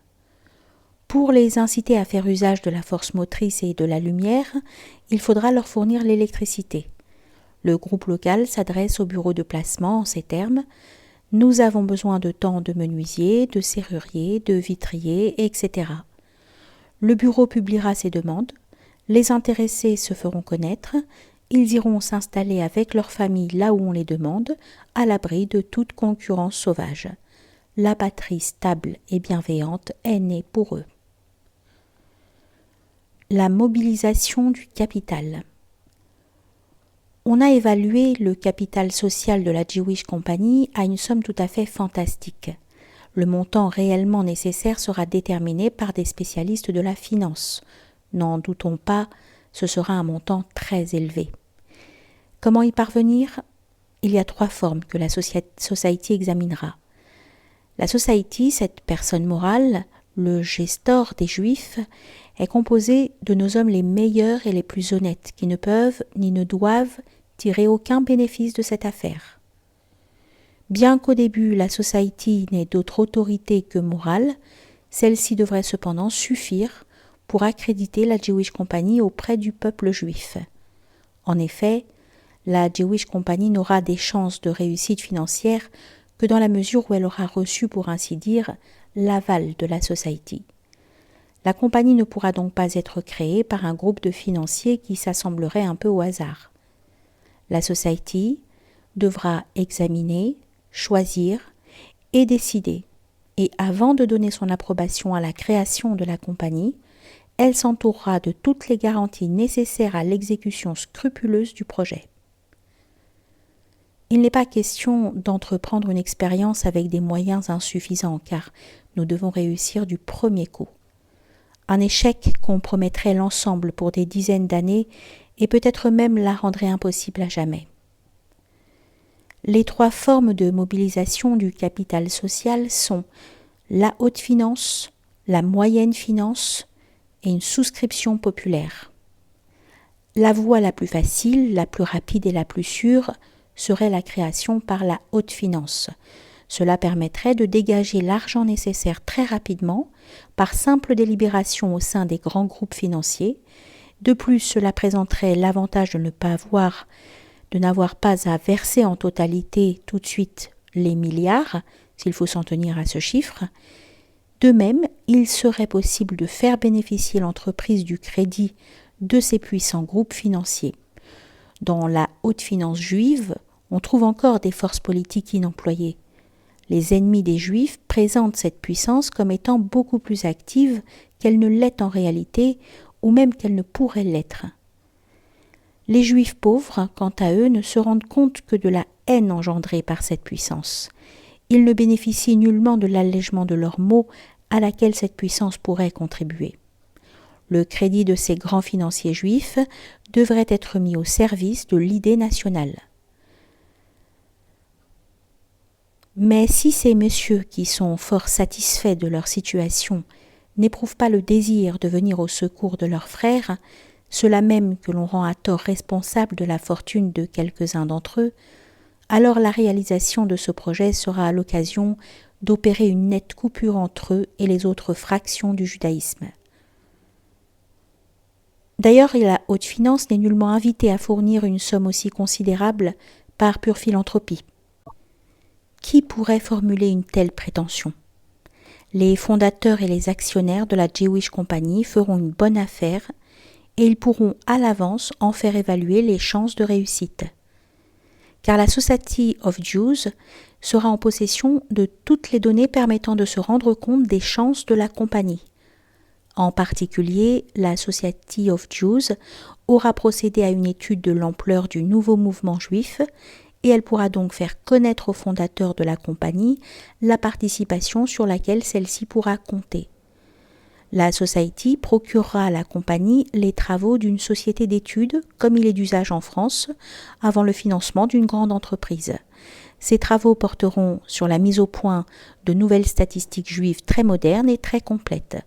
Pour les inciter à faire usage de la force motrice et de la lumière, il faudra leur fournir l'électricité. Le groupe local s'adresse au bureau de placement en ces termes : nous avons besoin de tant de menuisiers, de serruriers, de vitriers, etc. Le bureau publiera ces demandes. Les intéressés se feront connaître, ils iront s'installer avec leur famille là où on les demande, à l'abri de toute concurrence sauvage. La patrie stable et bienveillante est née pour eux. La mobilisation du capital. On a évalué le capital social de la Jewish Company à une somme tout à fait fantastique. Le montant réellement nécessaire sera déterminé par des spécialistes de la finance. N'en doutons pas, ce sera un montant très élevé. Comment y parvenir ? Il y a 3 formes que la Society examinera. La Society, cette personne morale, le gestor des Juifs, est composée de nos hommes les meilleurs et les plus honnêtes, qui ne peuvent ni ne doivent tirer aucun bénéfice de cette affaire. Bien qu'au début la Society n'ait d'autre autorité que morale, celle-ci devrait cependant suffire pour accréditer la Jewish Company auprès du peuple juif. En effet, la Jewish Company n'aura des chances de réussite financière que dans la mesure où elle aura reçu, pour ainsi dire, l'aval de la Society. La compagnie ne pourra donc pas être créée par un groupe de financiers qui s'assemblerait un peu au hasard. La Society devra examiner, choisir et décider. Et avant de donner son approbation à la création de la compagnie, elle s'entourera de toutes les garanties nécessaires à l'exécution scrupuleuse du projet. Il n'est pas question d'entreprendre une expérience avec des moyens insuffisants, car nous devons réussir du premier coup. Un échec compromettrait l'ensemble pour des dizaines d'années et peut-être même la rendrait impossible à jamais. Les 3 formes de mobilisation du capital social sont la haute finance, la moyenne finance et une souscription populaire. La voie la plus facile, la plus rapide et la plus sûre serait la création par la haute finance. Cela permettrait de dégager l'argent nécessaire très rapidement par simple délibération au sein des grands groupes financiers. De plus, cela présenterait l'avantage de n'avoir pas à verser en totalité tout de suite les milliards, s'il faut s'en tenir à ce chiffre. De même, il serait possible de faire bénéficier l'entreprise du crédit de ces puissants groupes financiers. Dans la haute finance juive, on trouve encore des forces politiques inemployées. Les ennemis des Juifs présentent cette puissance comme étant beaucoup plus active qu'elle ne l'est en réalité, ou même qu'elle ne pourrait l'être. Les Juifs pauvres, quant à eux, ne se rendent compte que de la haine engendrée par cette puissance. Ils ne bénéficient nullement de l'allègement de leurs maux à laquelle cette puissance pourrait contribuer. Le crédit de ces grands financiers juifs devrait être mis au service de l'idée nationale. Mais si ces messieurs qui sont fort satisfaits de leur situation n'éprouvent pas le désir de venir au secours de leurs frères, ceux-là même que l'on rend à tort responsables de la fortune de quelques-uns d'entre eux, alors la réalisation de ce projet sera l'occasion d'opérer une nette coupure entre eux et les autres fractions du judaïsme. D'ailleurs, la haute finance n'est nullement invitée à fournir une somme aussi considérable par pure philanthropie. Qui pourrait formuler une telle prétention ? Les fondateurs et les actionnaires de la Jewish Company feront une bonne affaire et ils pourront à l'avance en faire évaluer les chances de réussite. Car la Society of Jews sera en possession de toutes les données permettant de se rendre compte des chances de la compagnie. En particulier, la Society of Jews aura procédé à une étude de l'ampleur du nouveau mouvement juif et elle pourra donc faire connaître aux fondateurs de la compagnie la participation sur laquelle celle-ci pourra compter. La Society procurera à la compagnie les travaux d'une société d'études, comme il est d'usage en France, avant le financement d'une grande entreprise. Ces travaux porteront sur la mise au point de nouvelles statistiques juives très modernes et très complètes.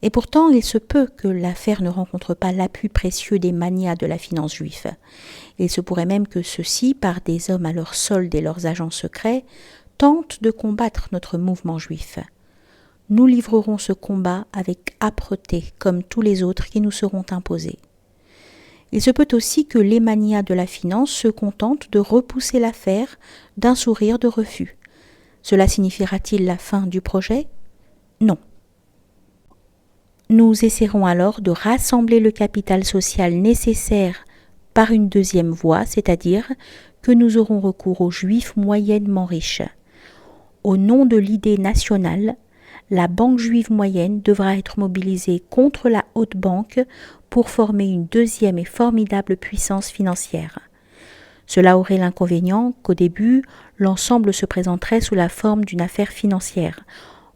Et pourtant, il se peut que l'affaire ne rencontre pas l'appui précieux des manias de la finance juive. Il se pourrait même que ceux-ci, par des hommes à leur solde et leurs agents secrets, tentent de combattre notre mouvement juif. Nous livrerons ce combat avec âpreté, comme tous les autres qui nous seront imposés. Il se peut aussi que les manias de la finance se contentent de repousser l'affaire d'un sourire de refus. Cela signifiera-t-il la fin du projet ? Non. Nous essaierons alors de rassembler le capital social nécessaire par une deuxième voie, c'est-à-dire que nous aurons recours aux Juifs moyennement riches. Au nom de l'idée nationale, la banque juive moyenne devra être mobilisée contre la haute banque pour former une deuxième et formidable puissance financière. Cela aurait l'inconvénient qu'au début, l'ensemble se présenterait sous la forme d'une affaire financière.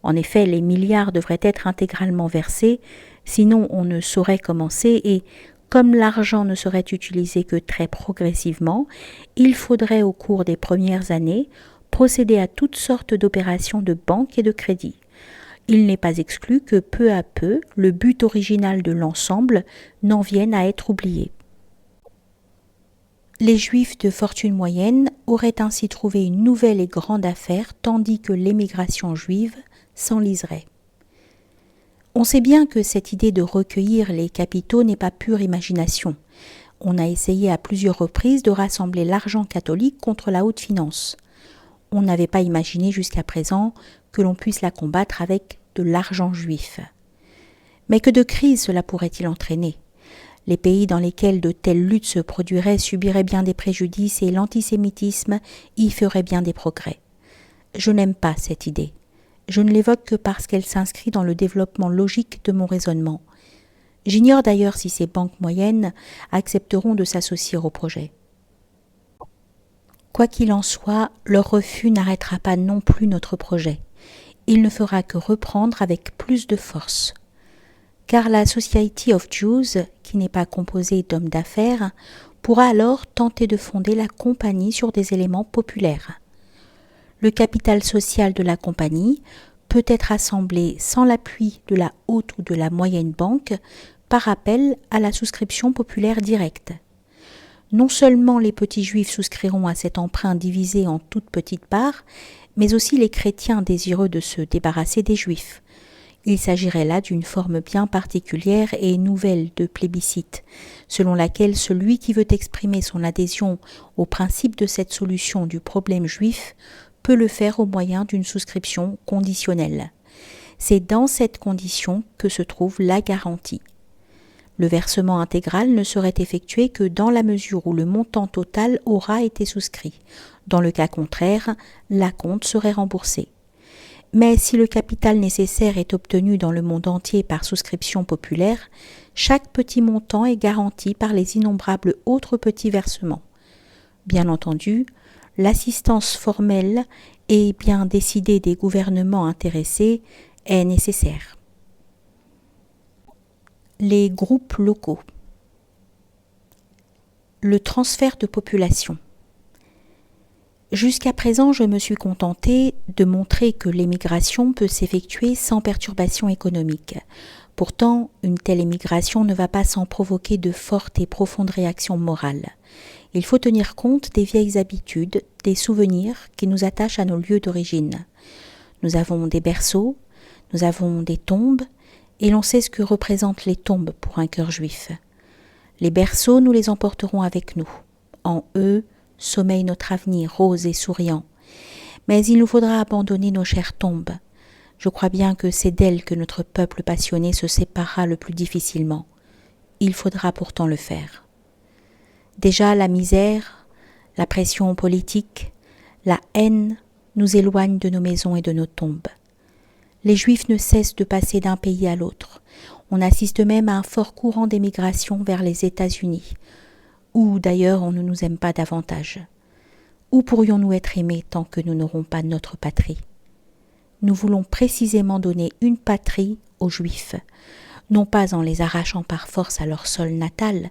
En effet, les milliards devraient être intégralement versés, sinon on ne saurait commencer et, comme l'argent ne serait utilisé que très progressivement, il faudrait au cours des premières années procéder à toutes sortes d'opérations de banque et de crédit. Il n'est pas exclu que peu à peu, le but original de l'ensemble n'en vienne à être oublié. Les Juifs de fortune moyenne auraient ainsi trouvé une nouvelle et grande affaire, tandis que l'émigration juive s'enliserait. On sait bien que cette idée de recueillir les capitaux n'est pas pure imagination. On a essayé à plusieurs reprises de rassembler l'argent catholique contre la haute finance. On n'avait pas imaginé jusqu'à présent que l'on puisse la combattre avec de l'argent juif. Mais que de crises cela pourrait-il entraîner ? Les pays dans lesquels de telles luttes se produiraient subiraient bien des préjudices et l'antisémitisme y ferait bien des progrès. Je n'aime pas cette idée. Je ne l'évoque que parce qu'elle s'inscrit dans le développement logique de mon raisonnement. J'ignore d'ailleurs si ces banques moyennes accepteront de s'associer au projet. Quoi qu'il en soit, leur refus n'arrêtera pas non plus notre projet. Il ne fera que reprendre avec plus de force. Car la Society of Jews, qui n'est pas composée d'hommes d'affaires, pourra alors tenter de fonder la compagnie sur des éléments populaires. Le capital social de la compagnie peut être assemblé sans l'appui de la haute ou de la moyenne banque par appel à la souscription populaire directe. Non seulement les petits juifs souscriront à cet emprunt divisé en toutes petites parts, mais aussi les chrétiens désireux de se débarrasser des juifs. Il s'agirait là d'une forme bien particulière et nouvelle de plébiscite, selon laquelle celui qui veut exprimer son adhésion au principe de cette solution du problème juif peut le faire au moyen d'une souscription conditionnelle. C'est dans cette condition que se trouve la garantie. Le versement intégral ne serait effectué que dans la mesure où le montant total aura été souscrit. Dans le cas contraire, l'acompte serait remboursé. Mais si le capital nécessaire est obtenu dans le monde entier par souscription populaire, chaque petit montant est garanti par les innombrables autres petits versements. Bien entendu, l'assistance formelle et bien décidée des gouvernements intéressés est nécessaire. Les groupes locaux. Le transfert de population. Jusqu'à présent, je me suis contentée de montrer que l'émigration peut s'effectuer sans perturbation économique. Pourtant, une telle émigration ne va pas sans provoquer de fortes et profondes réactions morales. Il faut tenir compte des vieilles habitudes, des souvenirs qui nous attachent à nos lieux d'origine. Nous avons des berceaux, nous avons des tombes, et l'on sait ce que représentent les tombes pour un cœur juif. Les berceaux, nous les emporterons avec nous. En eux, sommeille notre avenir rose et souriant. Mais il nous faudra abandonner nos chères tombes. Je crois bien que c'est d'elles que notre peuple passionné se séparera le plus difficilement. Il faudra pourtant le faire. Déjà la misère, la pression politique, la haine nous éloignent de nos maisons et de nos tombes. Les Juifs ne cessent de passer d'un pays à l'autre. On assiste même à un fort courant d'émigration vers les États-Unis, où d'ailleurs on ne nous aime pas davantage. Où pourrions-nous être aimés tant que nous n'aurons pas notre patrie ? Nous voulons précisément donner une patrie aux Juifs, non pas en les arrachant par force à leur sol natal,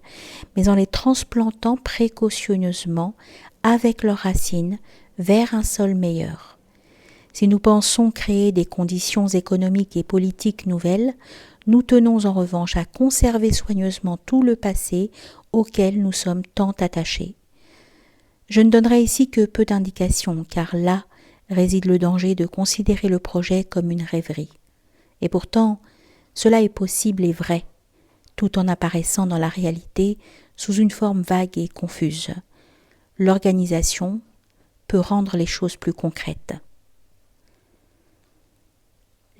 mais en les transplantant précautionneusement avec leurs racines vers un sol meilleur. Si nous pensons créer des conditions économiques et politiques nouvelles, nous tenons en revanche à conserver soigneusement tout le passé auquel nous sommes tant attachés. Je ne donnerai ici que peu d'indications, car là réside le danger de considérer le projet comme une rêverie. Et pourtant, cela est possible et vrai, tout en apparaissant dans la réalité sous une forme vague et confuse. L'organisation peut rendre les choses plus concrètes.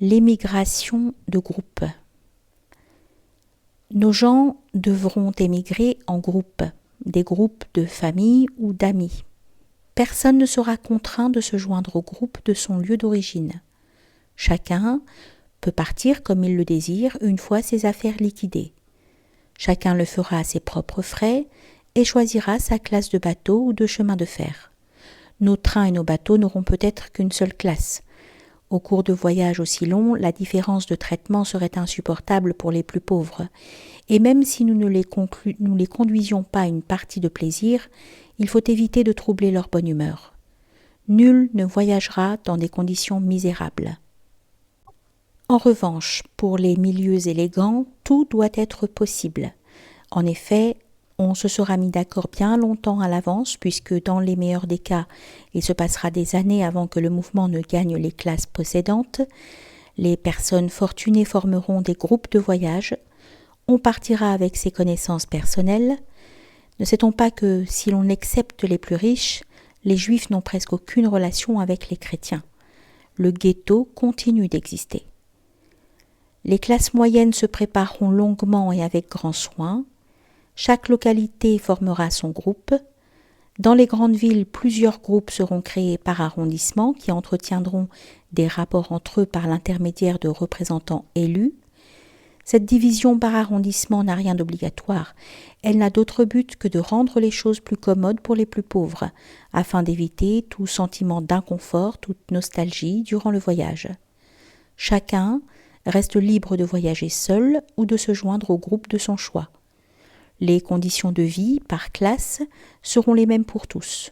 L'émigration de groupe. Nos gens devront émigrer en groupe, des groupes de famille ou d'amis. Personne ne sera contraint de se joindre au groupe de son lieu d'origine. Chacun peut partir comme il le désire une fois ses affaires liquidées. Chacun le fera à ses propres frais et choisira sa classe de bateau ou de chemin de fer. Nos trains et nos bateaux n'auront peut-être qu'une seule classe. Au cours de voyages aussi longs, la différence de traitement serait insupportable pour les plus pauvres. Et même si nous ne les conduisions pas à une partie de plaisir, il faut éviter de troubler leur bonne humeur. Nul ne voyagera dans des conditions misérables. En revanche, pour les milieux élégants, tout doit être possible. En effet, on se sera mis d'accord bien longtemps à l'avance, puisque dans les meilleurs des cas, il se passera des années avant que le mouvement ne gagne les classes possédantes. Les personnes fortunées formeront des groupes de voyage. On partira avec ses connaissances personnelles. Ne sait-on pas que, si l'on accepte les plus riches, les Juifs n'ont presque aucune relation avec les chrétiens. Le ghetto continue d'exister. Les classes moyennes se prépareront longuement et avec grand soin. Chaque localité formera son groupe. Dans les grandes villes, plusieurs groupes seront créés par arrondissement qui entretiendront des rapports entre eux par l'intermédiaire de représentants élus. Cette division par arrondissement n'a rien d'obligatoire. Elle n'a d'autre but que de rendre les choses plus commodes pour les plus pauvres, afin d'éviter tout sentiment d'inconfort, toute nostalgie durant le voyage. Chacun reste libre de voyager seul ou de se joindre au groupe de son choix. Les conditions de vie, par classe, seront les mêmes pour tous.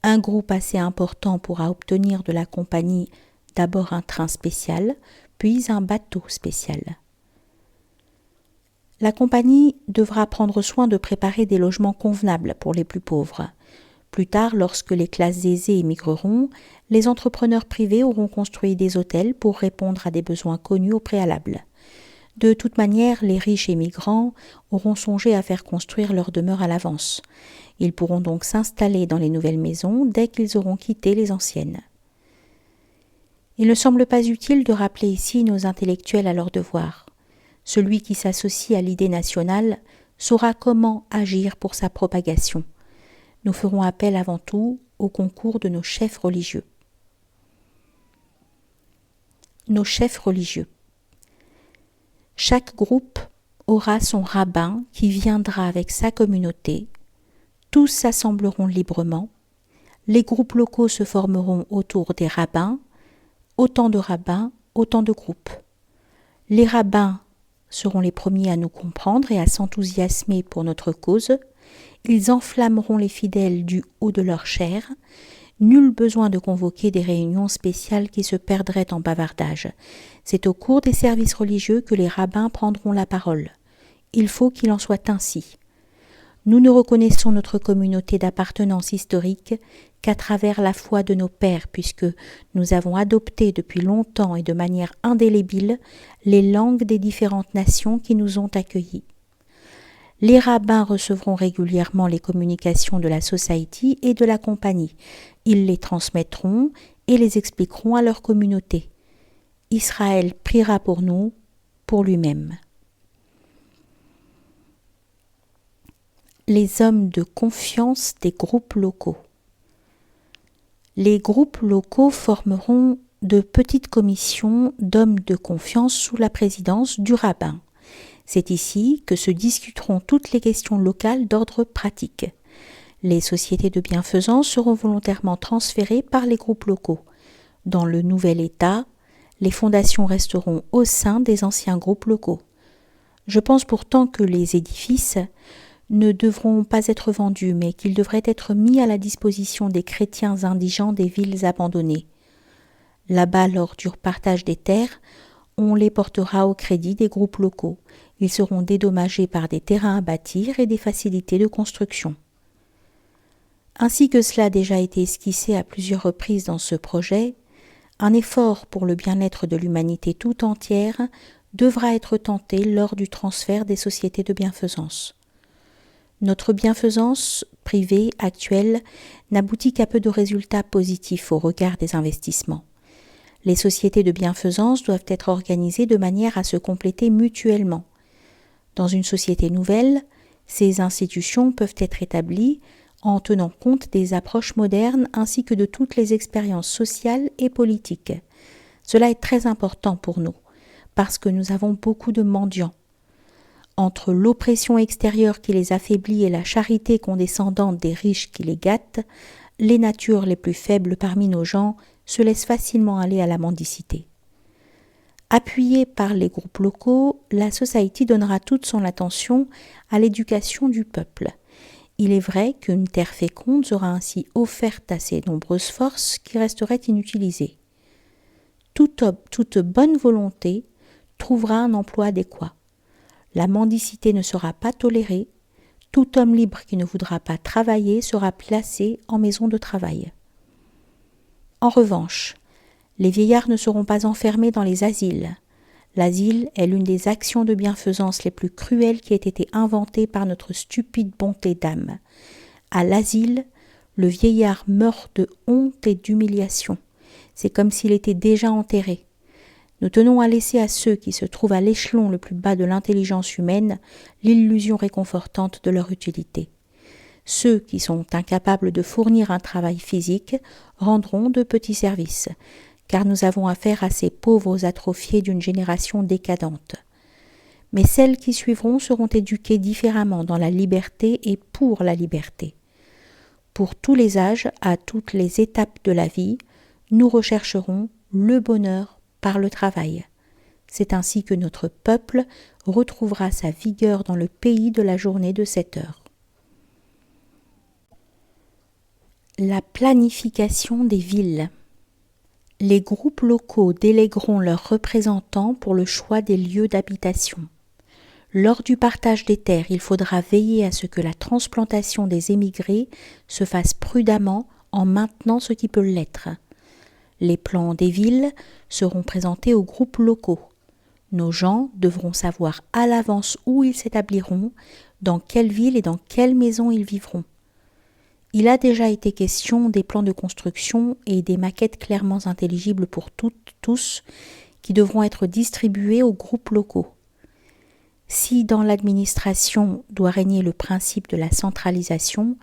Un groupe assez important pourra obtenir de la compagnie d'abord un train spécial, puis un bateau spécial. La compagnie devra prendre soin de préparer des logements convenables pour les plus pauvres. Plus tard, lorsque les classes aisées émigreront, les entrepreneurs privés auront construit des hôtels pour répondre à des besoins connus au préalable. De toute manière, les riches émigrants auront songé à faire construire leur demeure à l'avance. Ils pourront donc s'installer dans les nouvelles maisons dès qu'ils auront quitté les anciennes. Il ne semble pas utile de rappeler ici nos intellectuels à leur devoir. Celui qui s'associe à l'idée nationale saura comment agir pour sa propagation. Nous ferons appel avant tout au concours de nos chefs religieux. nos chefs religieux. Chaque groupe aura son rabbin qui viendra avec sa communauté. Tous s'assembleront librement. Les groupes locaux se formeront autour des rabbins. Autant de rabbins, autant de groupes. Les rabbins seront les premiers à nous comprendre et à s'enthousiasmer pour notre cause. Ils enflammeront les fidèles du haut de leur chair. Nul besoin de convoquer des réunions spéciales qui se perdraient en bavardage. C'est au cours des services religieux que les rabbins prendront la parole. Il faut qu'il en soit ainsi. Nous ne reconnaissons notre communauté d'appartenance historique qu'à travers la foi de nos pères, puisque nous avons adopté depuis longtemps et de manière indélébile les langues des différentes nations qui nous ont accueillis. Les rabbins recevront régulièrement les communications de la Society et de la compagnie. Ils les transmettront et les expliqueront à leur communauté. Israël priera pour nous, pour lui-même. Les hommes de confiance des groupes locaux. Les groupes locaux formeront de petites commissions d'hommes de confiance sous la présidence du rabbin. C'est ici que se discuteront toutes les questions locales d'ordre pratique. Les sociétés de bienfaisance seront volontairement transférées par les groupes locaux. Dans le nouvel État, les fondations resteront au sein des anciens groupes locaux. Je pense pourtant que les édifices ne devront pas être vendus, mais qu'ils devraient être mis à la disposition des chrétiens indigents des villes abandonnées. Là-bas, lors du partage des terres, on les portera au crédit des groupes locaux. Ils seront dédommagés par des terrains à bâtir et des facilités de construction. Ainsi que cela a déjà été esquissé à plusieurs reprises dans ce projet, un effort pour le bien-être de l'humanité tout entière devra être tenté lors du transfert des sociétés de bienfaisance. Notre bienfaisance privée actuelle n'aboutit qu'à peu de résultats positifs au regard des investissements. Les sociétés de bienfaisance doivent être organisées de manière à se compléter mutuellement. Dans une société nouvelle, ces institutions peuvent être établies en tenant compte des approches modernes ainsi que de toutes les expériences sociales et politiques. Cela est très important pour nous, parce que nous avons beaucoup de mendiants. Entre l'oppression extérieure qui les affaiblit et la charité condescendante des riches qui les gâtent, les natures les plus faibles parmi nos gens se laissent facilement aller à la mendicité. Appuyée par les groupes locaux, la Society donnera toute son attention à l'éducation du peuple. Il est vrai qu'une terre féconde sera ainsi offerte à ces nombreuses forces qui resteraient inutilisées. Toute bonne volonté trouvera un emploi adéquat. La mendicité ne sera pas tolérée. Tout homme libre qui ne voudra pas travailler sera placé en maison de travail. En revanche, les vieillards ne seront pas enfermés dans les asiles. L'asile est l'une des actions de bienfaisance les plus cruelles qui ait été inventée par notre stupide bonté d'âme. À l'asile, le vieillard meurt de honte et d'humiliation. C'est comme s'il était déjà enterré. Nous tenons à laisser à ceux qui se trouvent à l'échelon le plus bas de l'intelligence humaine l'illusion réconfortante de leur utilité. Ceux qui sont incapables de fournir un travail physique rendront de petits services, car nous avons affaire à ces pauvres atrophiés d'une génération décadente. Mais celles qui suivront seront éduquées différemment dans la liberté et pour la liberté. Pour tous les âges, à toutes les étapes de la vie, nous rechercherons le bonheur par le travail. C'est ainsi que notre peuple retrouvera sa vigueur dans le pays de la journée de 7 heures. La planification des villes. Les groupes locaux délègueront leurs représentants pour le choix des lieux d'habitation. Lors du partage des terres, il faudra veiller à ce que la transplantation des émigrés se fasse prudemment en maintenant ce qui peut l'être. Les plans des villes seront présentés aux groupes locaux. Nos gens devront savoir à l'avance où ils s'établiront, dans quelle ville et dans quelle maison ils vivront. Il a déjà été question des plans de construction et des maquettes clairement intelligibles pour tous, qui devront être distribués aux groupes locaux. Si dans l'administration doit régner le principe de la centralisation,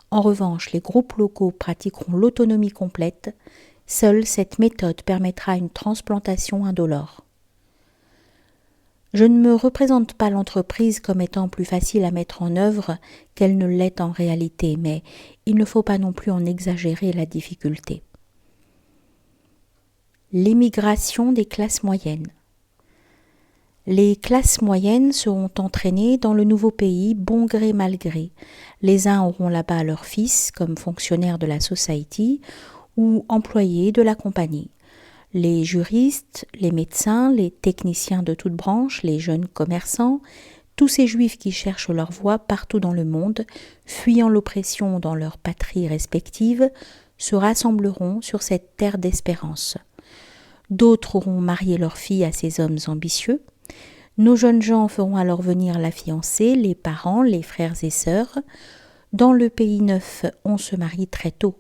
en revanche les groupes locaux pratiqueront l'autonomie complète Seule cette méthode permettra une transplantation indolore. Je ne me représente pas l'entreprise comme étant plus facile à mettre en œuvre qu'elle ne l'est en réalité, mais il ne faut pas non plus en exagérer la difficulté. L'émigration des classes moyennes. Les classes moyennes seront entraînées dans le nouveau pays bon gré mal gré. Les uns auront là-bas leurs fils comme fonctionnaires de la society ou employés de la compagnie. Les juristes, les médecins, les techniciens de toutes branches, les jeunes commerçants, tous ces juifs qui cherchent leur voie partout dans le monde, fuyant l'oppression dans leurs patries respectives, se rassembleront sur cette terre d'espérance. D'autres auront marié leurs filles à ces hommes ambitieux. Nos jeunes gens feront alors venir la fiancée, les parents, les frères et sœurs. Dans le pays neuf, on se marie très tôt.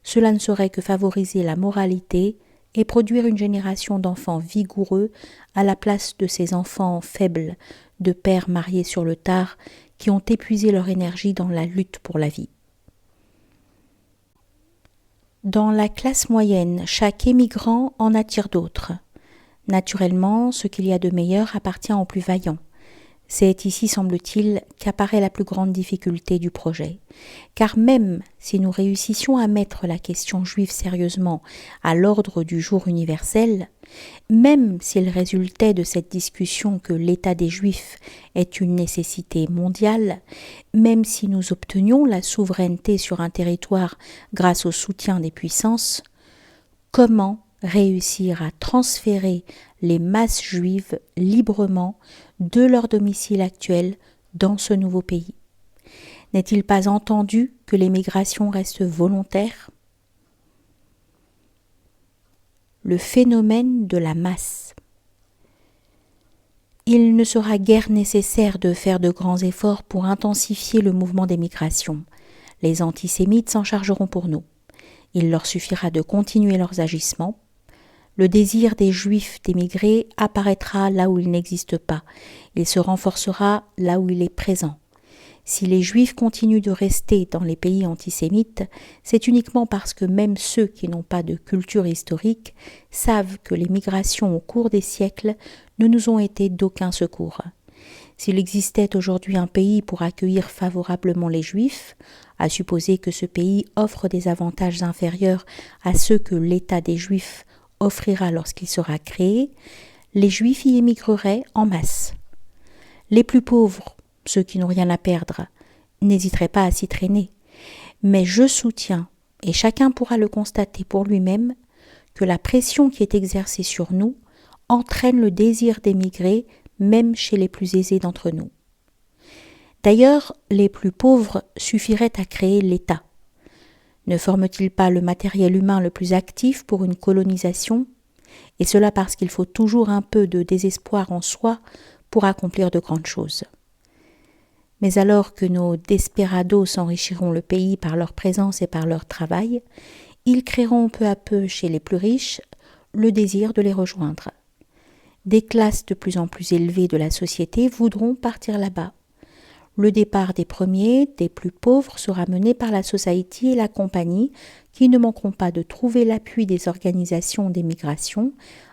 Cela ne saurait que favoriser la moralité et produire une génération d'enfants vigoureux à la place de ces enfants faibles, de pères mariés sur le tard, qui ont épuisé leur énergie dans la lutte pour la vie. Dans la classe moyenne, chaque émigrant en attire d'autres. Naturellement, ce qu'il y a de meilleur appartient aux plus vaillants. C'est ici, semble-t-il, qu'apparaît la plus grande difficulté du projet. Car même si nous réussissions à mettre la question juive sérieusement à l'ordre du jour universel, même s'il résultait de cette discussion que l'état des Juifs est une nécessité mondiale, même si nous obtenions la souveraineté sur un territoire grâce au soutien des puissances, comment réussir à transférer les masses juives librement de leur domicile actuel dans ce nouveau pays? N'est-il pas entendu que l'émigration reste volontaire? Le phénomène de la masse. Il ne sera guère nécessaire de faire de grands efforts pour intensifier le mouvement d'émigration. Les antisémites s'en chargeront pour nous. Il leur suffira de continuer leurs agissements. Le désir des Juifs d'émigrer apparaîtra là où il n'existe pas. Il se renforcera là où il est présent. Si les Juifs continuent de rester dans les pays antisémites, c'est uniquement parce que même ceux qui n'ont pas de culture historique savent que les migrations au cours des siècles ne nous ont été d'aucun secours. S'il existait aujourd'hui un pays pour accueillir favorablement les Juifs, à supposer que ce pays offre des avantages inférieurs à ceux que l'État des Juifs offrira lorsqu'il sera créé, les Juifs y émigreraient en masse. Les plus pauvres, ceux qui n'ont rien à perdre, n'hésiteraient pas à s'y traîner. Mais je soutiens, et chacun pourra le constater pour lui-même, que la pression qui est exercée sur nous entraîne le désir d'émigrer même chez les plus aisés d'entre nous. D'ailleurs, les plus pauvres suffiraient à créer l'État. Ne forme-t-il pas le matériel humain le plus actif pour une colonisation? Et cela parce qu'il faut toujours un peu de désespoir en soi pour accomplir de grandes choses. Mais alors que nos desperados enrichiront le pays par leur présence et par leur travail, ils créeront peu à peu chez les plus riches le désir de les rejoindre. Des classes de plus en plus élevées de la société voudront partir là-bas. Le départ des premiers, des plus pauvres, sera mené par la Society et la compagnie, qui ne manqueront pas de trouver l'appui des organisations d'émigration,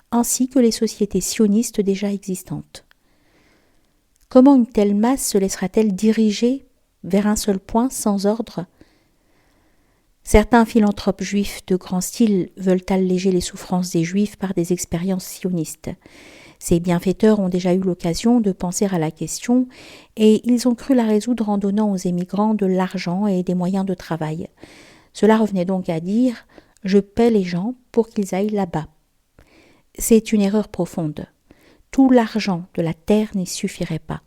ainsi que les sociétés sionistes déjà existantes. Comment une telle masse se laissera-t-elle diriger vers un seul point sans ordre? Certains philanthropes juifs de grand style veulent alléger les souffrances des juifs par des expériences sionistes. Ces bienfaiteurs ont déjà eu l'occasion de penser à la question et ils ont cru la résoudre en donnant aux émigrants de l'argent et des moyens de travail. Cela revenait donc à dire « je paie les gens pour qu'ils aillent là-bas ». C'est une erreur profonde. Tout l'argent de la terre n'y suffirait pas.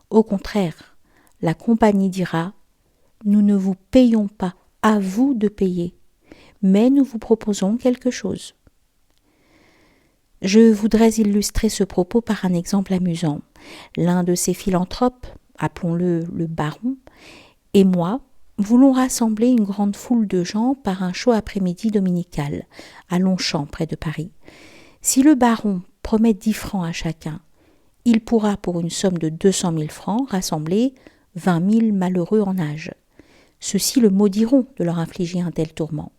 Au contraire, la compagnie dira « nous ne vous payons pas, à vous de payer, mais nous vous proposons quelque chose ». Je voudrais illustrer ce propos par un exemple amusant. L'un de ces philanthropes, appelons-le le baron, et moi voulons rassembler une grande foule de gens par un chaud après-midi dominical, à Longchamp, près de Paris. Si le baron promet 10 francs à chacun, il pourra, pour une somme de 200 000 francs, rassembler 20 000 malheureux en âge. Ceux-ci le maudiront de leur infliger un tel tourment.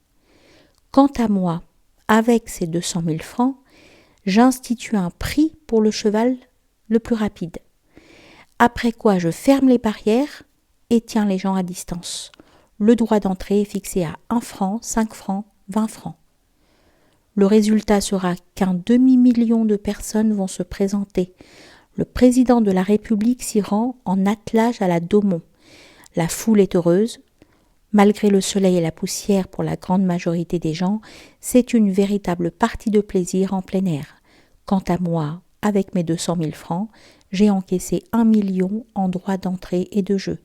Quant à moi, avec ces 200 000 francs, j'institue un prix pour le cheval le plus rapide. Après quoi, je ferme les barrières et tiens les gens à distance. Le droit d'entrée est fixé à 1 franc, 5 francs, 20 francs. Le résultat sera qu'un demi-million de personnes vont se présenter. Le président de la République s'y rend en attelage à la Daumont. La foule est heureuse. Malgré le soleil et la poussière pour la grande majorité des gens, c'est une véritable partie de plaisir en plein air. Quant à moi, avec mes 200 000 francs, j'ai encaissé 1 million en droits d'entrée et de jeu.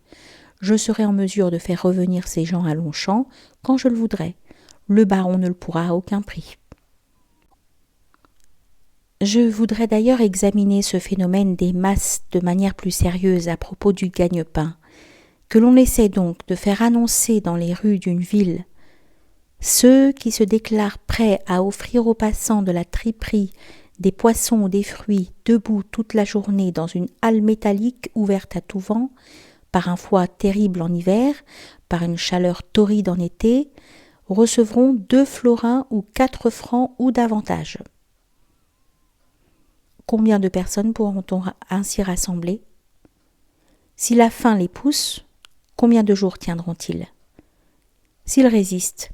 Je serai en mesure de faire revenir ces gens à Longchamp quand je le voudrai. Le baron ne le pourra à aucun prix. Je voudrais d'ailleurs examiner ce phénomène des masses de manière plus sérieuse à propos du gagne-pain, que l'on essaie donc de faire annoncer dans les rues d'une ville. Ceux qui se déclarent prêts à offrir aux passants de la triperie, des poissons ou des fruits, debout toute la journée dans une halle métallique ouverte à tout vent, par un froid terrible en hiver, par une chaleur torride en été, recevront 2 florins ou 4 francs ou davantage. Combien de personnes pourront-on ainsi rassembler? Si la faim les pousse, combien de jours tiendront-ils? S'ils résistent,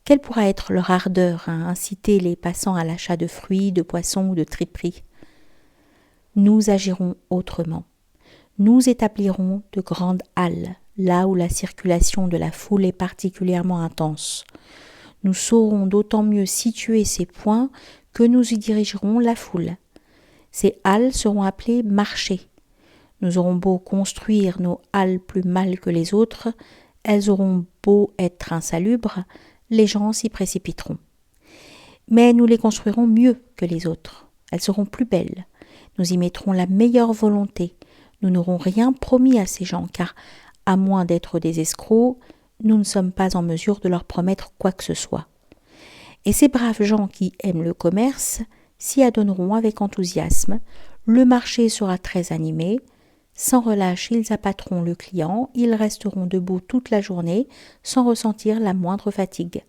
quelle pourra être leur ardeur à inciter les passants à l'achat de fruits, de poissons ou de triperies? Nous agirons autrement. Nous établirons de grandes halles, là où la circulation de la foule est particulièrement intense. Nous saurons d'autant mieux situer ces points que nous y dirigerons la foule. Ces halles seront appelées marchés. Nous aurons beau construire nos halles plus mal que les autres, elles auront beau être insalubres, les gens s'y précipiteront. Mais nous les construirons mieux que les autres. Elles seront plus belles. Nous y mettrons la meilleure volonté. Nous n'aurons rien promis à ces gens, car, à moins d'être des escrocs, nous ne sommes pas en mesure de leur promettre quoi que ce soit. Et ces braves gens qui aiment le commerce s'y adonneront avec enthousiasme. Le marché sera très animé. Sans relâche, ils appâteront le client, ils resteront debout toute la journée sans ressentir la moindre fatigue.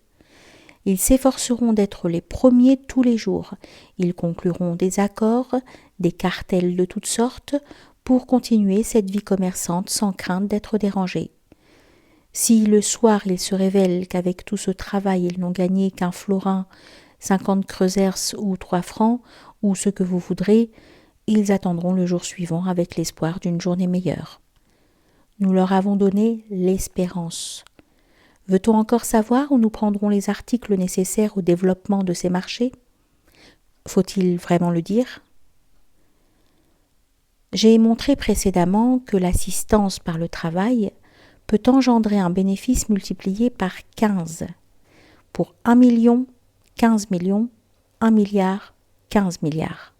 Ils s'efforceront d'être les premiers tous les jours. Ils concluront des accords, des cartels de toutes sortes pour continuer cette vie commerçante sans crainte d'être dérangés. Si le soir il se révèle qu'avec tout ce travail ils n'ont gagné qu'un florin, 50 kreuzers ou 3 francs, ou ce que vous voudrez, ils attendront le jour suivant avec l'espoir d'une journée meilleure. Nous leur avons donné l'espérance. Veut-on encore savoir où nous prendrons les articles nécessaires au développement de ces marchés? Faut-il vraiment le dire? J'ai montré précédemment que l'assistance par le travail peut engendrer un bénéfice multiplié par 15. Pour 1 million, 15 millions, 1 milliard, 15 milliards.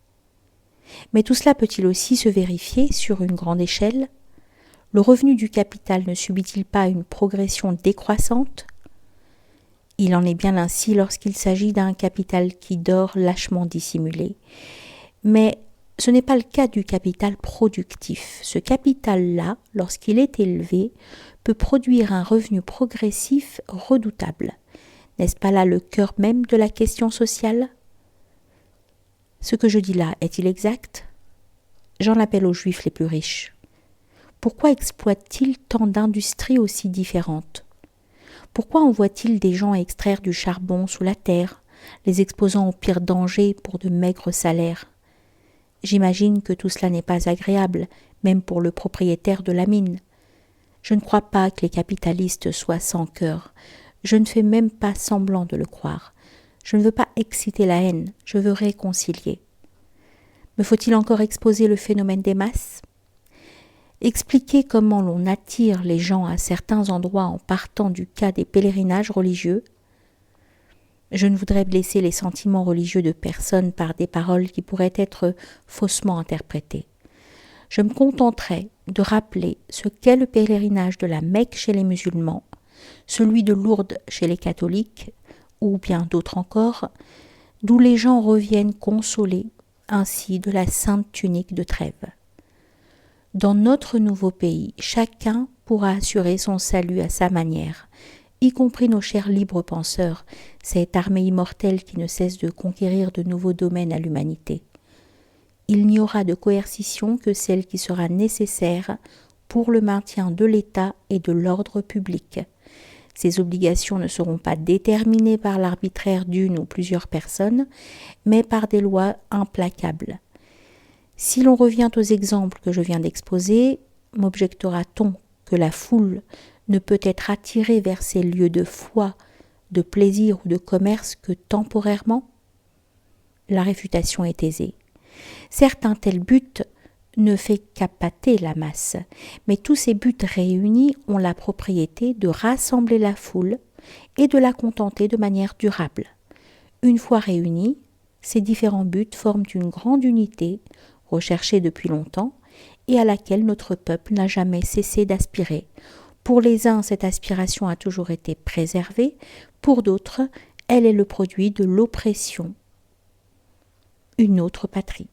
Mais tout cela peut-il aussi se vérifier sur une grande échelle? Le revenu du capital ne subit-il pas une progression décroissante? Il en est bien ainsi lorsqu'il s'agit d'un capital qui dort lâchement dissimulé. Mais ce n'est pas le cas du capital productif. Ce capital-là, lorsqu'il est élevé, peut produire un revenu progressif redoutable. N'est-ce pas là le cœur même de la question sociale? Ce que je dis là, est-il exact? J'en appelle aux Juifs les plus riches. Pourquoi exploitent-ils tant d'industries aussi différentes? Pourquoi envoient-ils des gens extraire du charbon sous la terre, les exposant au pire danger pour de maigres salaires? J'imagine que tout cela n'est pas agréable, même pour le propriétaire de la mine. Je ne crois pas que les capitalistes soient sans cœur. Je ne fais même pas semblant de le croire. Je ne veux pas exciter la haine, je veux réconcilier. Me faut-il encore exposer le phénomène des masses? Expliquer comment l'on attire les gens à certains endroits en partant du cas des pèlerinages religieux? Je ne voudrais blesser les sentiments religieux de personne par des paroles qui pourraient être faussement interprétées. Je me contenterai de rappeler ce qu'est le pèlerinage de la Mecque chez les musulmans, celui de Lourdes chez les catholiques, ou bien d'autres encore, d'où les gens reviennent consolés ainsi de la sainte tunique de Trêve. Dans notre nouveau pays, chacun pourra assurer son salut à sa manière, y compris nos chers libres penseurs, cette armée immortelle qui ne cesse de conquérir de nouveaux domaines à l'humanité. Il n'y aura de coercition que celle qui sera nécessaire pour le maintien de l'État et de l'ordre public. Ces obligations ne seront pas déterminées par l'arbitraire d'une ou plusieurs personnes, mais par des lois implacables. Si l'on revient aux exemples que je viens d'exposer, m'objectera-t-on que la foule ne peut être attirée vers ces lieux de foi, de plaisir ou de commerce que temporairement? La réfutation est aisée. Certes, un tel but ne fait qu'appâter la masse, mais tous ces buts réunis ont la propriété de rassembler la foule et de la contenter de manière durable. Une fois réunis, ces différents buts forment une grande unité, recherchée depuis longtemps, et à laquelle notre peuple n'a jamais cessé d'aspirer. Pour les uns, cette aspiration a toujours été préservée, pour d'autres, elle est le produit de l'oppression. Une autre patrie.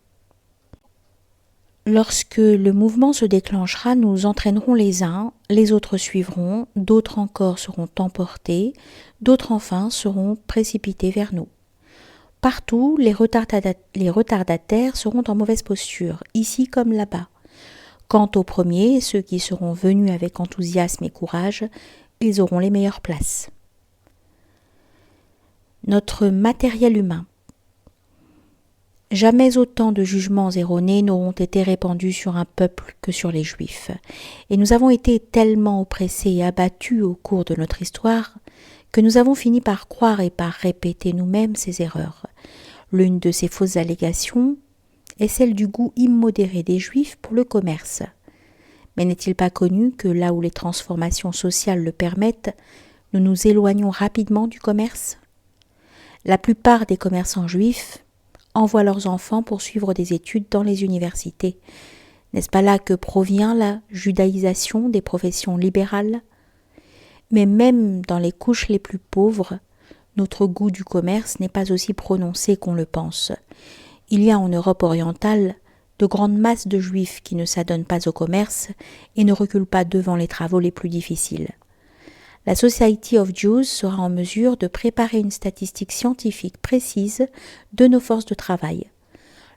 Lorsque le mouvement se déclenchera, nous entraînerons les uns, les autres suivront, d'autres encore seront emportés, d'autres enfin seront précipités vers nous. Partout, les retardataires seront en mauvaise posture, ici comme là-bas. Quant aux premiers, ceux qui seront venus avec enthousiasme et courage, ils auront les meilleures places. Notre matériel humain. Jamais autant de jugements erronés n'auront été répandus sur un peuple que sur les Juifs. Et nous avons été tellement oppressés et abattus au cours de notre histoire que nous avons fini par croire et par répéter nous-mêmes ces erreurs. L'une de ces fausses allégations est celle du goût immodéré des Juifs pour le commerce. Mais n'est-il pas connu que là où les transformations sociales le permettent, nous nous éloignons rapidement du commerce? La plupart des commerçants juifs envoient leurs enfants pour suivre des études dans les universités. N'est-ce pas là que provient la judaïsation des professions libérales? Mais même dans les couches les plus pauvres, notre goût du commerce n'est pas aussi prononcé qu'on le pense. Il y a en Europe orientale de grandes masses de juifs qui ne s'adonnent pas au commerce et ne reculent pas devant les travaux les plus difficiles. La Society of Jews sera en mesure de préparer une statistique scientifique précise de nos forces de travail.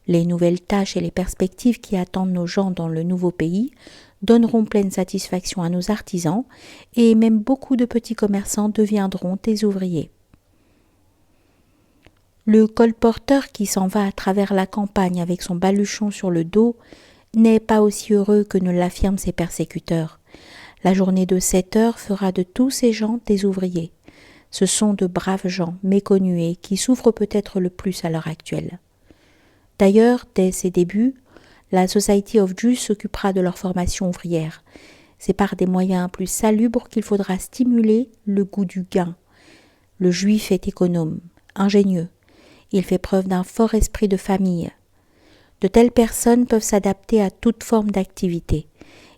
Les nouvelles tâches et les perspectives qui attendent nos gens dans le nouveau pays donneront pleine satisfaction à nos artisans et même beaucoup de petits commerçants deviendront des ouvriers. Le colporteur qui s'en va à travers la campagne avec son baluchon sur le dos n'est pas aussi heureux que ne l'affirment ses persécuteurs. La journée de 7 heures fera de tous ces gens des ouvriers. Ce sont de braves gens, méconnus et qui souffrent peut-être le plus à l'heure actuelle. D'ailleurs, dès ses débuts, la Society of Jews s'occupera de leur formation ouvrière. C'est par des moyens plus salubres qu'il faudra stimuler le goût du gain. Le juif est économe, ingénieux. Il fait preuve d'un fort esprit de famille. De telles personnes peuvent s'adapter à toute forme d'activité.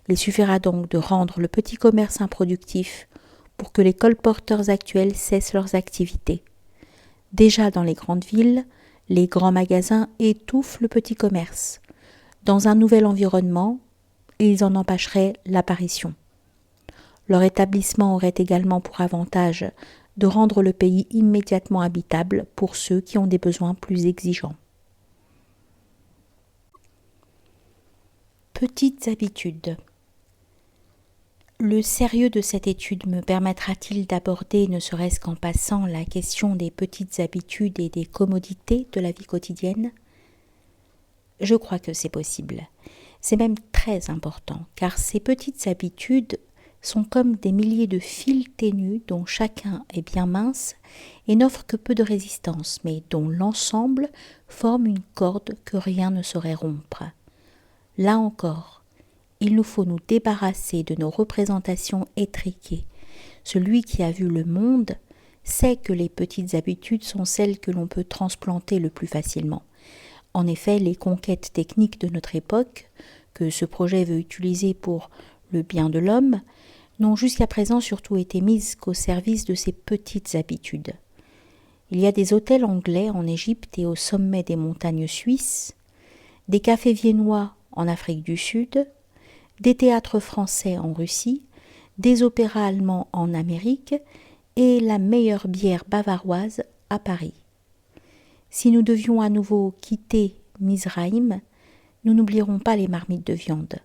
Il suffira donc de rendre le petit commerce improductif pour que les colporteurs actuels cessent leurs activités. Déjà dans les grandes villes, les grands magasins étouffent le petit commerce. Dans un nouvel environnement, ils en empêcheraient l'apparition. Leur établissement aurait également pour avantage de rendre le pays immédiatement habitable pour ceux qui ont des besoins plus exigeants. Petites habitudes. Le sérieux de cette étude me permettra-t-il d'aborder, ne serait-ce qu'en passant, la question des petites habitudes et des commodités de la vie quotidienne? Je crois que c'est possible. C'est même très important, car ces petites habitudes sont comme des milliers de fils ténus dont chacun est bien mince et n'offre que peu de résistance, mais dont l'ensemble forme une corde que rien ne saurait rompre. Là encore, il nous faut nous débarrasser de nos représentations étriquées. Celui qui a vu le monde sait que les petites habitudes sont celles que l'on peut transplanter le plus facilement. En effet, les conquêtes techniques de notre époque, que ce projet veut utiliser pour le bien de l'homme, n'ont jusqu'à présent surtout été mises qu'au service de ces petites habitudes. Il y a des hôtels anglais en Égypte et au sommet des montagnes suisses, des cafés viennois en Afrique du Sud, des théâtres français en Russie, des opéras allemands en Amérique et la meilleure bière bavaroise à Paris. Si nous devions à nouveau quitter Mizraïm, nous n'oublierons pas les marmites de viande.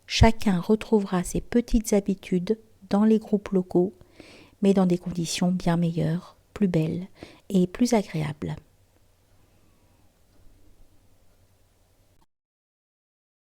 Chacun retrouvera ses petites habitudes dans les groupes locaux, mais dans des conditions bien meilleures, plus belles et plus agréables.